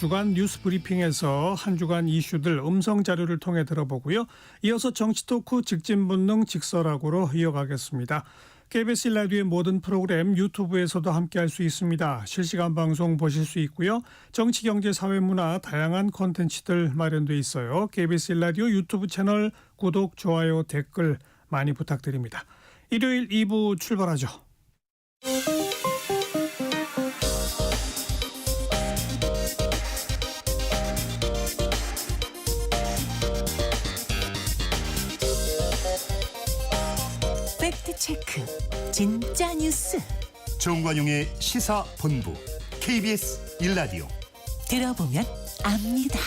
주간 뉴스 브리핑에서 한 주간 이슈들 음성 자료를 통해 들어보고요. 이어서 정치 토크 직진 본능 직설하고로 이어가겠습니다. KBS 라디오의 모든 프로그램 유튜브에서도 함께할 수 있습니다. 실시간 방송 보실 수 있고요. 정치, 경제, 사회, 문화 다양한 콘텐츠들 마련돼 있어요. KBS 라디오 유튜브 채널 구독, 좋아요, 댓글 많이 부탁드립니다. 일요일 2부 출발하죠. 팩트체크 진짜 뉴스 정관용의 시사본부 KBS 1라디오 들어보면 압니다.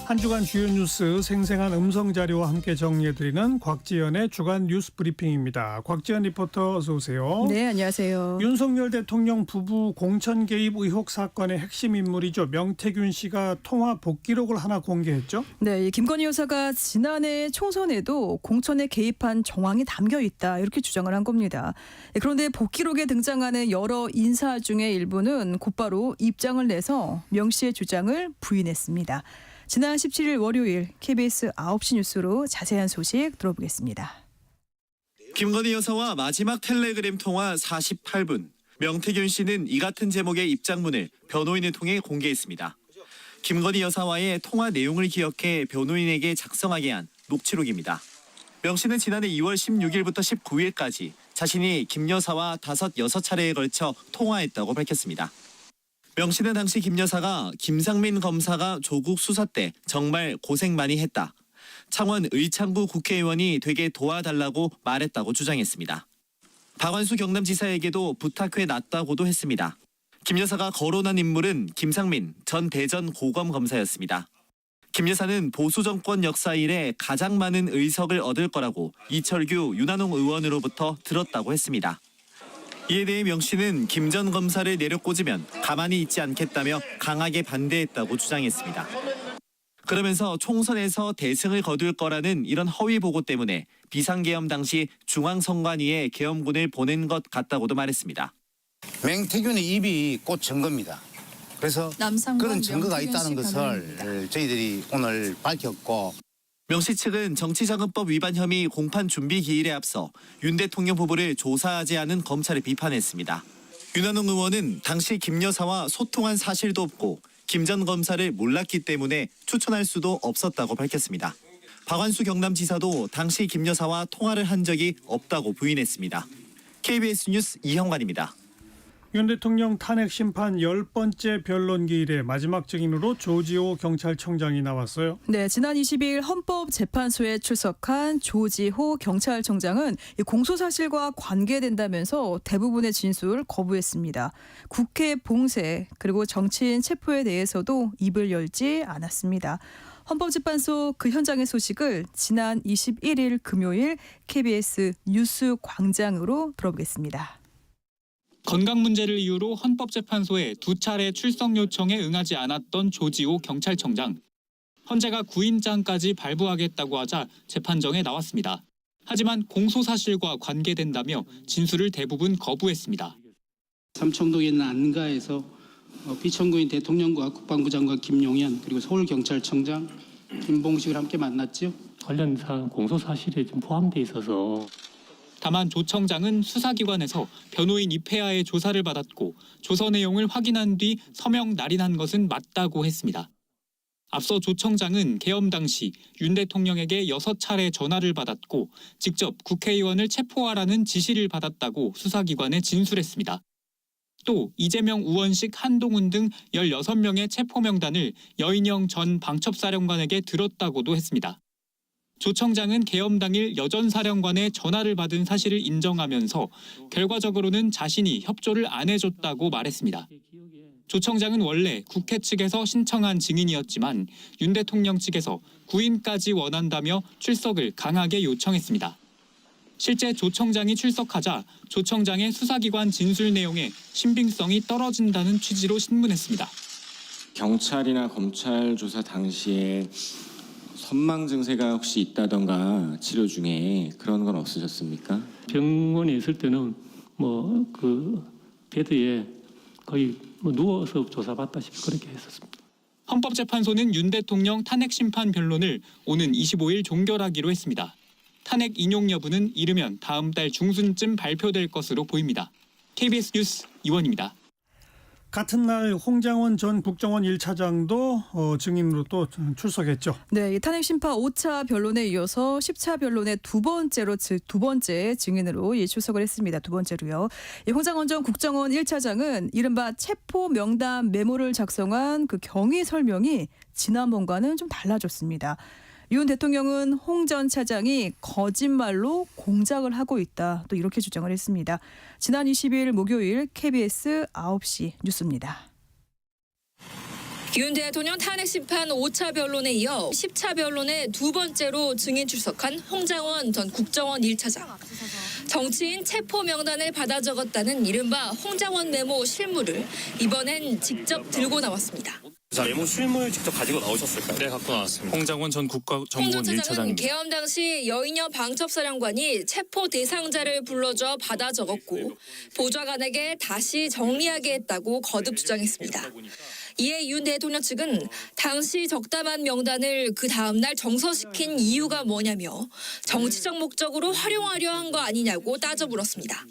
한 주간 주요 뉴스 생생한 음성 자료와 함께 정리해드리는 곽지연의 주간 뉴스 브리핑입니다. 곽지연 리포터 어서 오세요. 네, 안녕하세요. 윤석열 대통령 부부 공천 개입 의혹 사건의 핵심 인물이죠. 명태균 씨가 통화 복기록을 하나 공개했죠. 네, 김건희 여사가 지난해 총선에도 공천에 개입한 정황이 담겨 있다 이렇게 주장을 한 겁니다. 그런데 복기록에 등장하는 여러 인사 중에 일부는 곧바로 입장을 내서 명 씨의 주장을 부인했습니다. 지난 17일 월요일 KBS 9시 뉴스로 자세한 소식 들어보겠습니다. 김건희 여사와 마지막 텔레그램 통화 48분. 명태균 씨는 이 같은 제목의 입장문을 변호인을 통해 공개했습니다. 김건희 여사와의 통화 내용을 기억해 변호인에게 작성하게 한 녹취록입니다. 명 씨는 지난해 2월 16일부터 19일까지 자신이 김 여사와 6차례에 걸쳐 통화했다고 밝혔습니다. 명 씨는 당시 김 여사가 김상민 검사가 조국 수사 때 정말 고생 많이 했다. 창원 의창구 국회의원이 되게 도와달라고 말했다고 주장했습니다. 박완수 경남지사에게도 부탁해 놨다고도 했습니다. 김 여사가 거론한 인물은 김상민 전 대전 고검검사였습니다. 김 여사는 보수 정권 역사 이래 가장 많은 의석을 얻을 거라고 이철규 윤한홍 의원으로부터 들었다고 했습니다. 이에 대해 명 씨는 김 전 검사를 내려꽂으면 가만히 있지 않겠다며 강하게 반대했다고 주장했습니다. 그러면서 총선에서 대승을 거둘 거라는 이런 허위 보고 때문에 비상계엄 당시 중앙선관위에 계엄군을 보낸 것 같다고도 말했습니다. 명태균의 입이 곧 증거입니다. 그래서 그런 증거가 있다는 것을 저희들이 오늘 밝혔고, 명 씨 측은 정치자금법 위반 혐의 공판 준비 기일에 앞서 윤 대통령 부부를 조사하지 않은 검찰을 비판했습니다. 윤한홍 의원은 당시 김 여사와 소통한 사실도 없고 김 전 검사를 몰랐기 때문에 추천할 수도 없었다고 밝혔습니다. 박완수 경남지사도 당시 김 여사와 통화를 한 적이 없다고 부인했습니다. KBS 뉴스 이형관입니다. 윤 대통령 탄핵 심판 10번째 변론 기일에 마지막 증인으로 조지호 경찰청장이 나왔어요. 네, 지난 22일 헌법재판소에 출석한 조지호 경찰청장은 공소 사실과 관계된다면서 대부분의 진술 거부했습니다. 국회 봉쇄 그리고 정치인 체포에 대해서도 입을 열지 않았습니다. 헌법재판소 그 현장의 소식을 지난 21일 금요일 KBS 뉴스 광장으로 들어보겠습니다. 건강 문제를 이유로 헌법재판소에 2차례 출석 요청에 응하지 않았던 조지호 경찰청장. 헌재가 구인장까지 발부하겠다고 하자 재판정에 나왔습니다. 하지만 공소 사실과 관계된다며 진술을 대부분 거부했습니다. 삼청동에 있는 안가에서 비천구인 대통령과 국방부 장관 김용현 그리고 서울경찰청장 김봉식을 함께 만났죠. 관련 사안 공소 사실에 좀 포함돼 있어서. 다만 조 청장은 수사기관에서 변호인 입회하에 조사를 받았고 조서 내용을 확인한 뒤 서명 날인한 것은 맞다고 했습니다. 앞서 조 청장은 계엄 당시 윤 대통령에게 6차례 전화를 받았고 직접 국회의원을 체포하라는 지시를 받았다고 수사기관에 진술했습니다. 또 이재명, 우원식, 한동훈 등 16명의 체포 명단을 여인영 전 방첩사령관에게 들었다고도 했습니다. 조 청장은 계엄 당일 여전사령관의 전화를 받은 사실을 인정하면서 결과적으로는 자신이 협조를 안 해줬다고 말했습니다. 조 청장은 원래 국회 측에서 신청한 증인이었지만 윤 대통령 측에서 구인까지 원한다며 출석을 강하게 요청했습니다. 실제 조 청장이 출석하자 조 청장의 수사기관 진술 내용에 신빙성이 떨어진다는 취지로 신문했습니다. 경찰이나 검찰 조사 당시에 선망 증세가 혹시 있다던가 치료 중에 그런 건 없으셨습니까? 병원에 있을 때는 베드에 거의 뭐 누워서 조사받다시피 그렇게 했었습니다. 헌법재판소는 윤 대통령 탄핵 심판 변론을 오는 25일 종결하기로 했습니다. 탄핵 인용 여부는 이르면 다음 달 중순쯤 발표될 것으로 보입니다. KBS 뉴스 이원입니다. 같은 날 홍장원 전 국정원 1차장도 증인으로 또 출석했죠. 네, 이 탄핵 심판 5차 변론에 이어서 10차 변론의 두 번째 증인으로 출석을 했습니다. 두 번째로요. 이 홍장원 전 국정원 1차장은 이른바 체포 명단 메모를 작성한 그 경위 설명이 지난번과는 좀 달라졌습니다. 윤 대통령은 홍 전 차장이 거짓말로 공작을 하고 있다. 또 이렇게 주장을 했습니다. 지난 20일 목요일 KBS 9시 뉴스입니다. 윤 대통령 탄핵 심판 5차 변론에 이어 10차 변론의 두 번째로 증인 출석한 홍장원 전 국정원 1차장. 정치인 체포 명단을 받아 적었다는 이른바 홍장원 메모 실물을 이번엔 직접 들고 나왔습니다. 메모 실물 직접 가지고 나오셨을까요? 네, 갖고 나왔습니다. 홍장원 전 국가정보원 1차장입니다. 계엄 당시 여인여 방첩사령관이 체포 대상자를 불러줘 받아 적었고 보좌관에게 다시 정리하게 했다고 거듭 주장했습니다. 이에 윤 대통령 측은 당시 적담한 명단을 그 다음 날 정서시킨 이유가 뭐냐며 정치적 목적으로 활용하려 한 거 아니냐고 따져 물었습니다.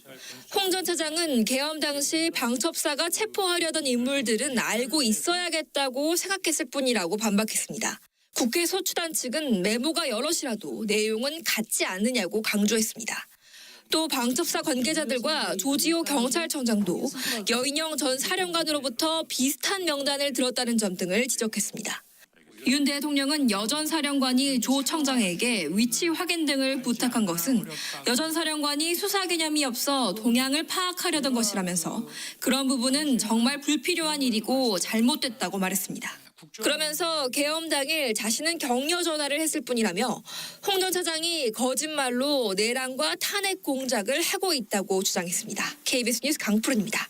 홍 전 차장은 계엄 당시 방첩사가 체포하려던 인물들은 알고 있어야겠다고 생각했을 뿐이라고 반박했습니다. 국회 소추단 측은 메모가 여럿이라도 내용은 같지 않느냐고 강조했습니다. 또 방첩사 관계자들과 조지호 경찰청장도 여인영 전 사령관으로부터 비슷한 명단을 들었다는 점 등을 지적했습니다. 윤 대통령은 여 전 사령관이 조 청장에게 위치 확인 등을 부탁한 것은 여 전 사령관이 수사 개념이 없어 동향을 파악하려던 것이라면서 그런 부분은 정말 불필요한 일이고 잘못됐다고 말했습니다. 그러면서 계엄 당일 자신은 격려 전화를 했을 뿐이라며 홍 전 차장이 거짓말로 내란과 탄핵 공작을 하고 있다고 주장했습니다. KBS 뉴스 강푸른입니다.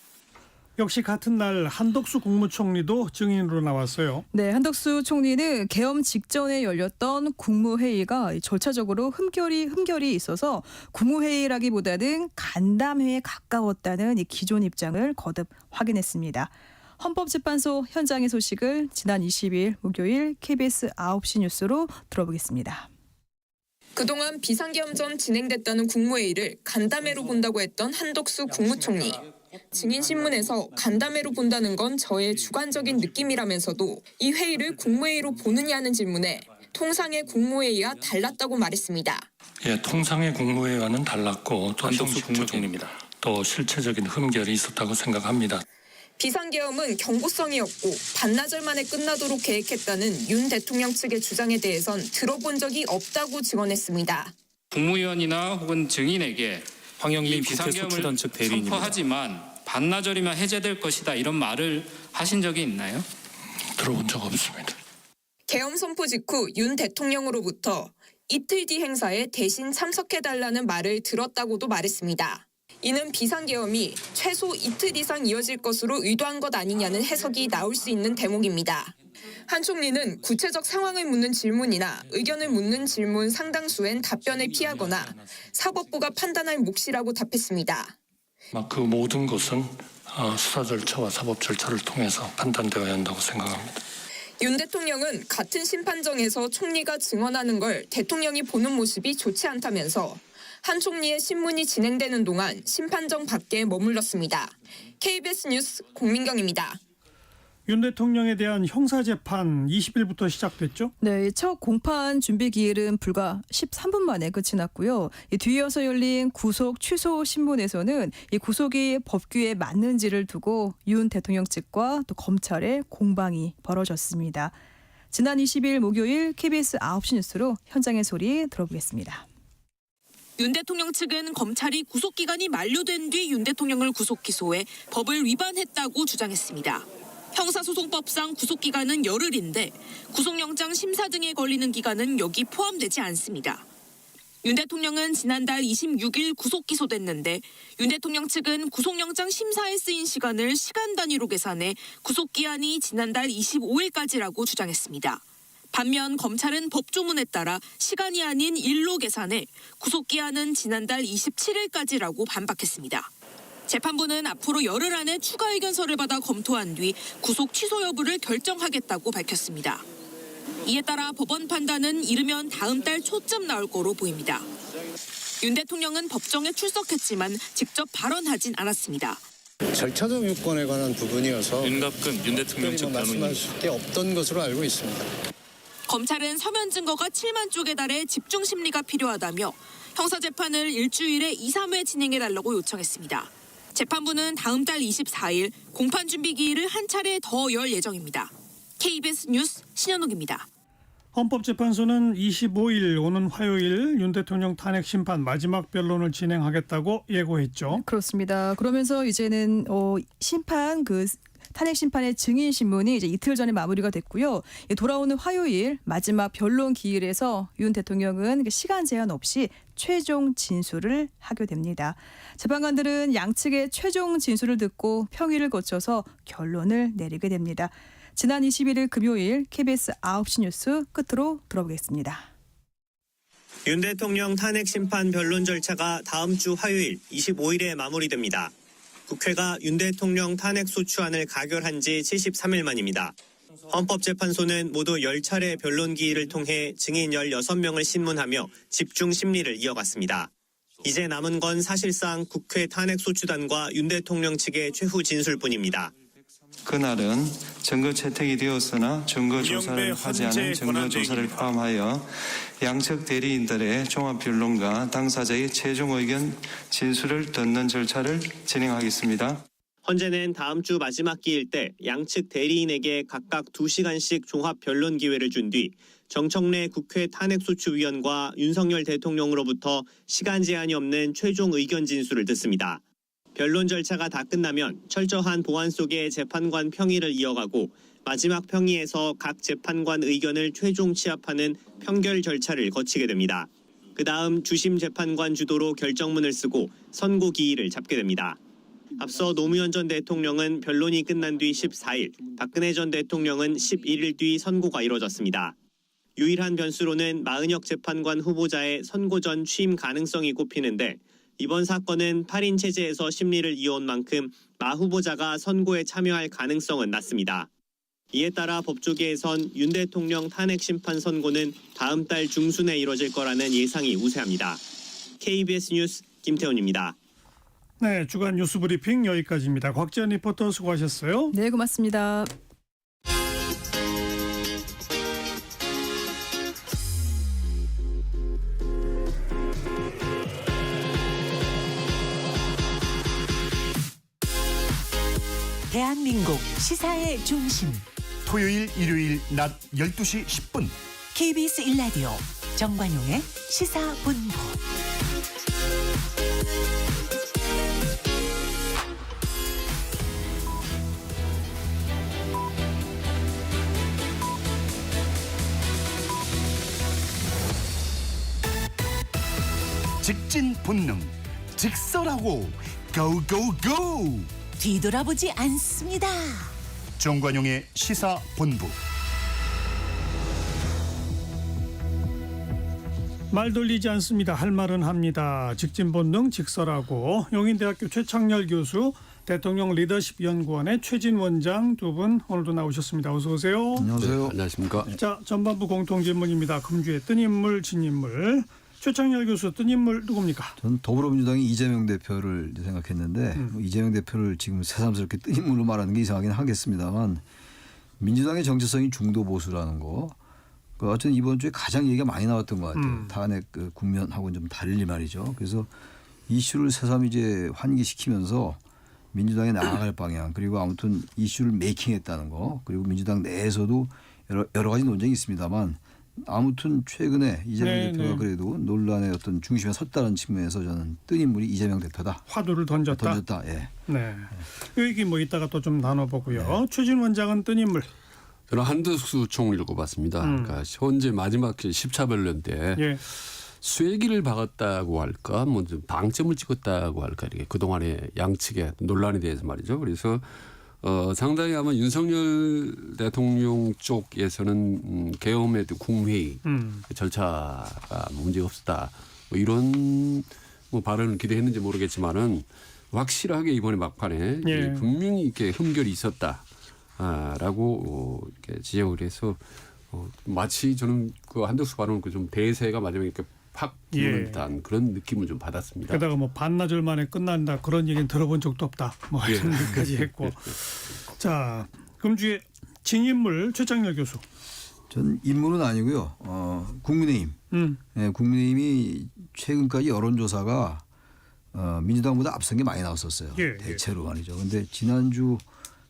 역시 같은 날 한덕수 국무총리도 증인으로 나왔어요. 네, 한덕수 총리는 계엄 직전에 열렸던 국무회의가 절차적으로 흠결이 있어서 국무회의라기보다는 간담회에 가까웠다는 이 기존 입장을 거듭 확인했습니다. 헌법재판소 현장의 소식을 지난 20일 목요일 KBS 9시 뉴스로 들어보겠습니다. 그동안 비상계엄 전 진행됐다는 국무회의를 간담회로 본다고 했던 한덕수 국무총리. 증인 신문에서 간담회로 본다는 건 저의 주관적인 느낌이라면서도 이 회의를 국무회의로 보느냐는 질문에 통상의 국무회의와 달랐다고 말했습니다. 예, 통상의 국무회의와는 달랐고 또 형식적인 또 실체적인 흠결이 있었다고 생각합니다. 비상계엄은 경고성이었고 반나절 만에 끝나도록 계획했다는 윤 대통령 측의 주장에 대해선 들어본 적이 없다고 증언했습니다. 국무위원이나 혹은 증인에게 황영민 국회 소추단 측 대리인입니다. 선포하지만 반나절이면 해제될 것이다 이런 말을 하신 적이 있나요? 들어본 적 없습니다. 계엄 선포 직후 윤 대통령으로부터 이틀 뒤 행사에 대신 참석해달라는 말을 들었다고도 말했습니다. 이는 비상계엄이 최소 이틀 이상 이어질 것으로 의도한 것 아니냐는 해석이 나올 수 있는 대목입니다. 한 총리는 구체적 상황을 묻는 질문이나 의견을 묻는 질문 상당수엔 답변을 피하거나 사법부가 판단할 몫이라고 답했습니다. 그 모든 것은 수사 절차와 사법 절차를 통해서 판단되어야 한다고 생각합니다. 윤 대통령은 같은 심판정에서 총리가 증언하는 걸 대통령이 보는 모습이 좋지 않다면서 한 총리의 신문이 진행되는 동안 심판정 밖에 머물렀습니다. KBS 뉴스 공민경입니다. 윤 대통령에 대한 형사재판 20일부터 시작됐죠? 네, 첫 공판 준비 기일은 불과 13분 만에 끝이 났고요. 뒤이어서 열린 구속 취소 신문에서는 이 구속이 법규에 맞는지를 두고 윤 대통령 측과 또 검찰의 공방이 벌어졌습니다. 지난 20일 목요일 KBS 9시 뉴스로 현장의 소리 들어보겠습니다. 윤 대통령 측은 검찰이 구속기간이 만료된 뒤 윤 대통령을 구속 기소해 법을 위반했다고 주장했습니다. 형사소송법상 구속기간은 열흘인데 구속영장 심사 등에 걸리는 기간은 여기 포함되지 않습니다. 윤 대통령은 지난달 26일 구속 기소됐는데 윤 대통령 측은 구속영장 심사에 쓰인 시간을 시간 단위로 계산해 구속기한이 지난달 25일까지라고 주장했습니다. 반면 검찰은 법조문에 따라 시간이 아닌 일로 계산해 구속기한은 지난달 27일까지라고 반박했습니다. 재판부는 앞으로 열흘 안에 추가 의견서를 받아 검토한 뒤 구속 취소 여부를 결정하겠다고 밝혔습니다. 이에 따라 법원 판단은 이르면 다음 달 초쯤 나올 거로 보입니다. 윤 대통령은 법정에 출석했지만 직접 발언하진 않았습니다. 절차적 요건에 관한 부분이어서 윤갑근 윤 대통령 측 변호인 말씀하실 게 없던 것으로 알고 있습니다. 검찰은 서면 증거가 7만 쪽에 달해 집중 심리가 필요하다며 형사재판을 일주일에 2, 3회 진행해달라고 요청했습니다. 재판부는 다음 달 24일 공판 준비 기일을 한 차례 더 열 예정입니다. KBS 뉴스 신현옥입니다. 헌법재판소는 25일 오는 화요일 윤 대통령 탄핵 심판 마지막 변론을 진행하겠다고 예고했죠. 그렇습니다. 그러면서 이제는 탄핵 심판의 증인 신문이 이제 이틀 전에 마무리가 됐고요. 돌아오는 화요일 마지막 변론 기일에서 윤 대통령은 시간 제한 없이 최종 진술을 하게 됩니다. 재판관들은 양측의 최종 진술을 듣고 평의를 거쳐서 결론을 내리게 됩니다. 지난 21일 금요일 KBS 9시 뉴스 끝으로 들어보겠습니다. 윤 대통령 탄핵 심판 변론 절차가 다음 주 화요일 25일에 마무리됩니다. 국회가 윤 대통령 탄핵 소추안을 가결한 지 73일 만입니다. 헌법재판소는 모두 10차례 변론 기일을 통해 증인 16명을 신문하며 집중 심리를 이어갔습니다. 이제 남은 건 사실상 국회 탄핵 소추단과 윤 대통령 측의 최후 진술뿐입니다. 그날은 증거 채택이 되었으나 증거 조사를 하지 않은 증거 조사를 포함하여 양측 대리인들의 종합 변론과 당사자의 최종 의견 진술을 듣는 절차를 진행하겠습니다. 헌재는 다음 주 마지막 기일 때 양측 대리인에게 각각 2시간씩 종합 변론 기회를 준 뒤 정청래 국회 탄핵소추위원과 윤석열 대통령으로부터 시간 제한이 없는 최종 의견 진술을 듣습니다. 변론 절차가 다 끝나면 철저한 보안 속에 재판관 평의를 이어가고 마지막 평의에서 각 재판관 의견을 최종 취합하는 평결 절차를 거치게 됩니다. 그 다음 주심 재판관 주도로 결정문을 쓰고 선고 기일을 잡게 됩니다. 앞서 노무현 전 대통령은 변론이 끝난 뒤 14일, 박근혜 전 대통령은 11일 뒤 선고가 이뤄졌습니다. 유일한 변수로는 마은혁 재판관 후보자의 선고 전 취임 가능성이 꼽히는데 이번 사건은 8인 체제에서 심리를 이어온 만큼 마 후보자가 선고에 참여할 가능성은 낮습니다. 이에 따라 법조계에선 윤 대통령 탄핵 심판 선고는 다음 달 중순에 이뤄질 거라는 예상이 우세합니다. KBS 뉴스 김태훈입니다. 네, 주간 뉴스 브리핑 여기까지입니다. 곽지연 리포터 수고하셨어요. 네, 고맙습니다. 대한민국 시사의 중심 토요일 일요일 낮 12시 10분 KBS 1라디오 정관용의 시사본부. 직진 본능 직설하고 고고고 뒤돌아보지 않습니다. 정관용의 시사본부. 말 돌리지 않습니다. 할 말은 합니다. 직진 본능 직설하고 용인대학교 최창렬 교수, 대통령 리더십 연구원의 최진 원장 두 분 오늘도 나오셨습니다. 어서 오세요. 안녕하세요. 네, 안녕하십니까. 자, 전반부 공통 질문입니다. 금주의 뜬 인물, 진 인물. 최창렬 교수, 뜬 인물 누굽니까? 저는 더불어민주당이 이재명 대표를 생각했는데 이재명 대표를 지금 새삼스럽게 뜬 인물로 말하는 게 이상하긴 하겠습니다만 민주당의 정체성이 중도 보수라는 거. 어쨌든 이번 주에 가장 얘기가 많이 나왔던 것 같아요. 탄핵 그 국면하고는 좀 달리 말이죠. 그래서 이슈를 새삼 이제 환기시키면서 민주당에 나아갈 방향, 그리고 아무튼 이슈를 메이킹했다는 거, 그리고 민주당 내에서도 여러 가지 논쟁이 있습니다만 아무튼 최근에 이재명 대표가 그래도 논란의 어떤 중심에 섰다는 측면에서 저는 뜬 인물이 이재명 대표다. 화두를 던졌다. 예. 네. 이 얘기 뭐 이따가 또 좀 나눠보고요. 네. 최진 원장은 뜬 인물. 저는 한덕수 총을 읽어봤습니다. 그러니까 현재 마지막 10차 변론 때 쐐기를 박았다고 할까, 뭐 좀 방점을 찍었다고 할까, 이렇게 그동안의 양측의 논란에 대해서 말이죠. 그래서 상당히 아마 윤석열 대통령 쪽에서는 계엄의 국무회의 절차가 문제 없었다, 뭐 이런 뭐 발언을 기대했는지 모르겠지만은 확실하게 이번에 막판에 예. 분명히 이렇게 흠결이 있었다라고 이렇게 지적을 해서 마치 저는 그 한덕수 발언 그 좀 대세가 마지막에 이렇게 팍 부는 듯한 그런 느낌을 좀 받았습니다. 게다가 뭐 반나절 만에 끝난다 그런 얘기는 들어본 적도 없다. 뭐 이런 얘기까지 했고. 자, 금주의 진인물 최창렬 교수. 전 인물은 아니고요. 국민의힘. 네, 국민의힘이 최근까지 여론조사가 민주당보다 앞선 게 많이 나왔었어요. 예, 대체로 말이죠. 근데 지난주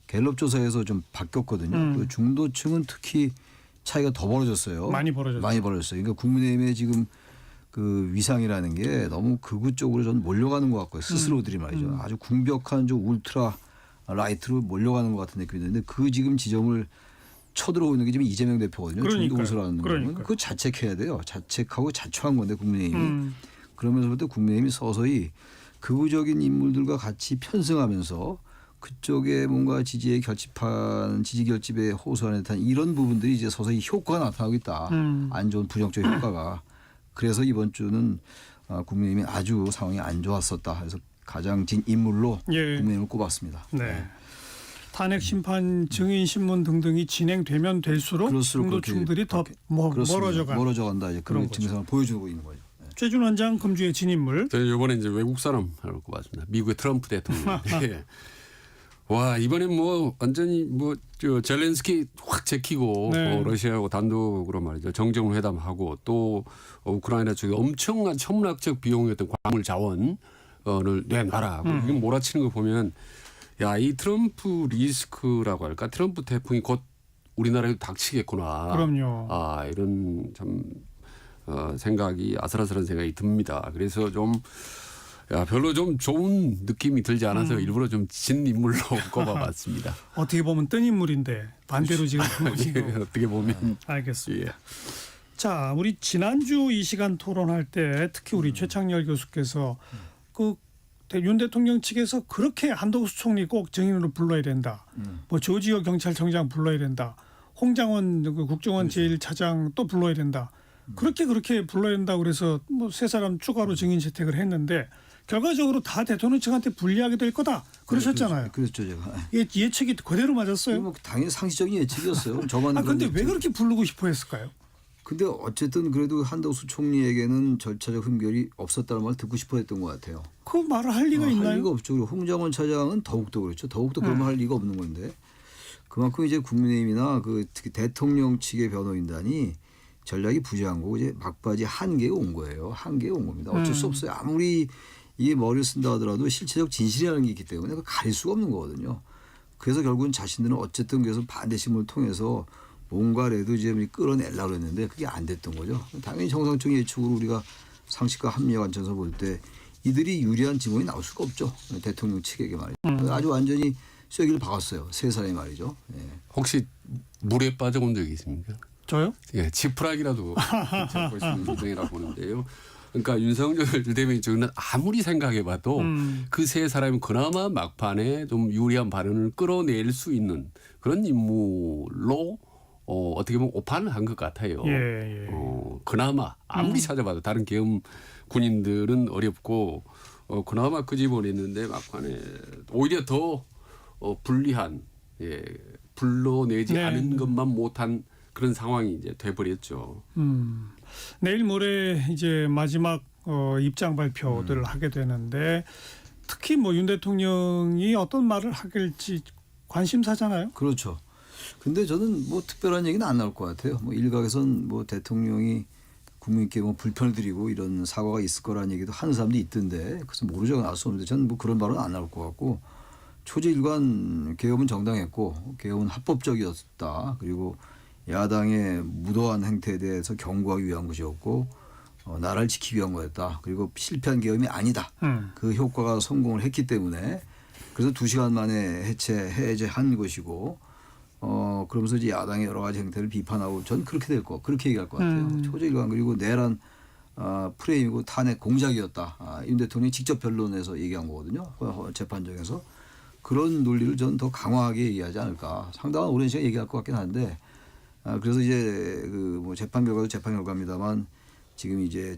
갤럽 조사에서 좀 바뀌었거든요. 그 중도층은 특히 차이가 더 벌어졌어요. 많이 벌어졌어요. 그러니까 국민의힘의 지금 그 위상이라는 게 너무 극우 쪽으로 전 몰려가는 것 같고요. 스스로들이 말이죠. 아주 궁벽한 좀 울트라 라이트로 몰려가는 것 같은 느낌이 드는데 그 지금 지점을 쳐들어오고 있는 게 지금 이재명 대표거든요. 중도우수라는 거. 그거 자책해야 돼요. 자책하고 자초한 건데 국민의힘이. 그러면서부터 국민의힘이 서서히 극우적인 인물들과 같이 편승하면서 그쪽에 뭔가 지지의 결집한 지지 결집에 호소하는 듯한 이런 부분들이 이제 서서히 효과가 나타나고 있다. 안 좋은 부정적 효과가. 그래서 이번 주는 국민의힘이 아주 상황이 안 좋았었다. 그래서 가장 진 인물로 국민의힘을 꼽았습니다. 네. 탄핵 심판 증인 신문 등등이 진행되면 될수록 중도층들이 더 멀어져 간다. 이제 그런 증상을 보여주고 있는 거죠. 네. 최준 원장 금주의 진인물. 저는 이번에 이제 외국 사람을 꼽았습니다. 미국의 트럼프 대통령. 네. 와 이번에 뭐 완전히 뭐 젤렌스키 확 제키고 러시아하고 단독으로 말이죠 정정회담하고 또 우크라이나 쪽에 엄청난 천문학적 비용이었던 광물 자원을 내놔라. 이게 몰아치는 거 보면 야 이 트럼프 리스크라고 할까 트럼프 태풍이 곧 우리나라에도 닥치겠구나. 그럼요. 아 이런 참 생각이 아슬아슬한 생각이 듭니다. 그래서 좀. 별로 좀 좋은 느낌이 들지 않아서 일부러 좀 진 인물로 꼽아봤습니다. 어떻게 보면 뜬 인물인데 반대로 지금 어떻게 보면 알겠습니다. 자, 우리 지난주 이 시간 토론할 때 특히 우리 최창렬 교수께서 그 윤 대통령 측에서 그렇게 한덕수 총리 꼭 증인으로 불러야 된다. 뭐 조지호 경찰청장 불러야 된다. 홍장원 국정원 제1차장 또 불러야 된다. 그렇게 불러야 된다. 그래서 뭐 세 사람 추가로 증인 채택을 했는데. 결과적으로 다 대통령 측한테 불리하게 될 거다. 그러셨잖아요. 그렇죠, 제가. 예측이 그대로 맞았어요. 뭐 당연히 상식적인 예측이었어요. 저만. 그런데 왜 그렇게 부르고 싶어 했을까요? 근데 어쨌든 그래도 한덕수 총리에게는 절차적 흠결이 없었다는 말 듣고 싶어 했던 것 같아요. 그 말을 할 리가 있나요? 할 리가 없죠. 그리고 홍장원 차장은 더욱더 그렇죠. 더욱더 그런 말 할 리가 없는 건데 그만큼 이제 국민의힘이나 그 특히 대통령 측의 변호인단이 전략이 부재한 거고 이제 막바지 한계에 온 거예요. 한계에 온 겁니다. 어쩔 수 없어요. 아무리 이게 머리를 쓴다 하더라도 실체적 진실이라는 게 있기 때문에 가릴 수가 없는 거거든요. 그래서 결국은 자신들은 어쨌든 그래서 반대심을 통해서 뭔가라도 이제 끌어내려고 했는데 그게 안 됐던 거죠. 당연히 정상적인 예측으로 우리가 상식과 합리화 관점에서 볼 때 이들이 유리한 증언이 나올 수가 없죠. 대통령 측에게 말이죠. 아주 완전히 쐐기를 박았어요. 세 사람이 말이죠. 네. 혹시 물에 빠져본 적이 있습니까? 저요? 예, 지푸라기라도 잡고 있는 인생이라고 보는데요. 그러니까 윤석열 대통령이 저는 아무리 생각해봐도 그 세 사람이 그나마 막판에 좀 유리한 발언을 끌어낼 수 있는 그런 인물로 어떻게 보면 오판을 한 것 같아요. 그나마 아무리 찾아봐도 다른 계엄 군인들은 어렵고 그나마 끄집어냈는데 막판에 오히려 더 불리한 불러내지 않은 것만 못한 그런 상황이 이제 돼버렸죠. 내일 모레 이제 마지막 입장 발표들을 하게 되는데 특히 뭐 윤 대통령이 어떤 말을 하길지 관심사잖아요. 그렇죠. 근데 저는 뭐 특별한 얘기는 안 나올 것 같아요. 뭐 일각에선 뭐 대통령이 국민께 뭐 불편을 드리고 이런 사과가 있을 거라는 얘기도 하는 사람도 있던데 그래서 모르죠. 나올 수 없는데 저는 뭐 그런 발언은 안 나올 것 같고 초지일관 개혁은 정당했고 개혁은 합법적이었다. 그리고 야당의 무도한 행태에 대해서 경고하기 위한 것이었고 나라를 지키기 위한 거였다. 그리고 실패한 계엄이 아니다. 그 효과가 성공을 했기 때문에 그래서 2시간 만에 해제한 것이고 그러면서 이제 야당의 여러 가지 행태를 비판하고 전 그렇게 얘기할 것 같아요. 초저일관 그리고 내란 프레임이고 탄핵 공작이었다. 윤 대통령이 직접 변론에서 얘기한 거거든요. 재판정에서. 그런 논리를 전 더 강화하게 얘기하지 않을까. 상당한 오랜 시간 얘기할 것 같긴 한데 그래서 이제 그 뭐 재판 결과도 재판 결과입니다만 지금 이제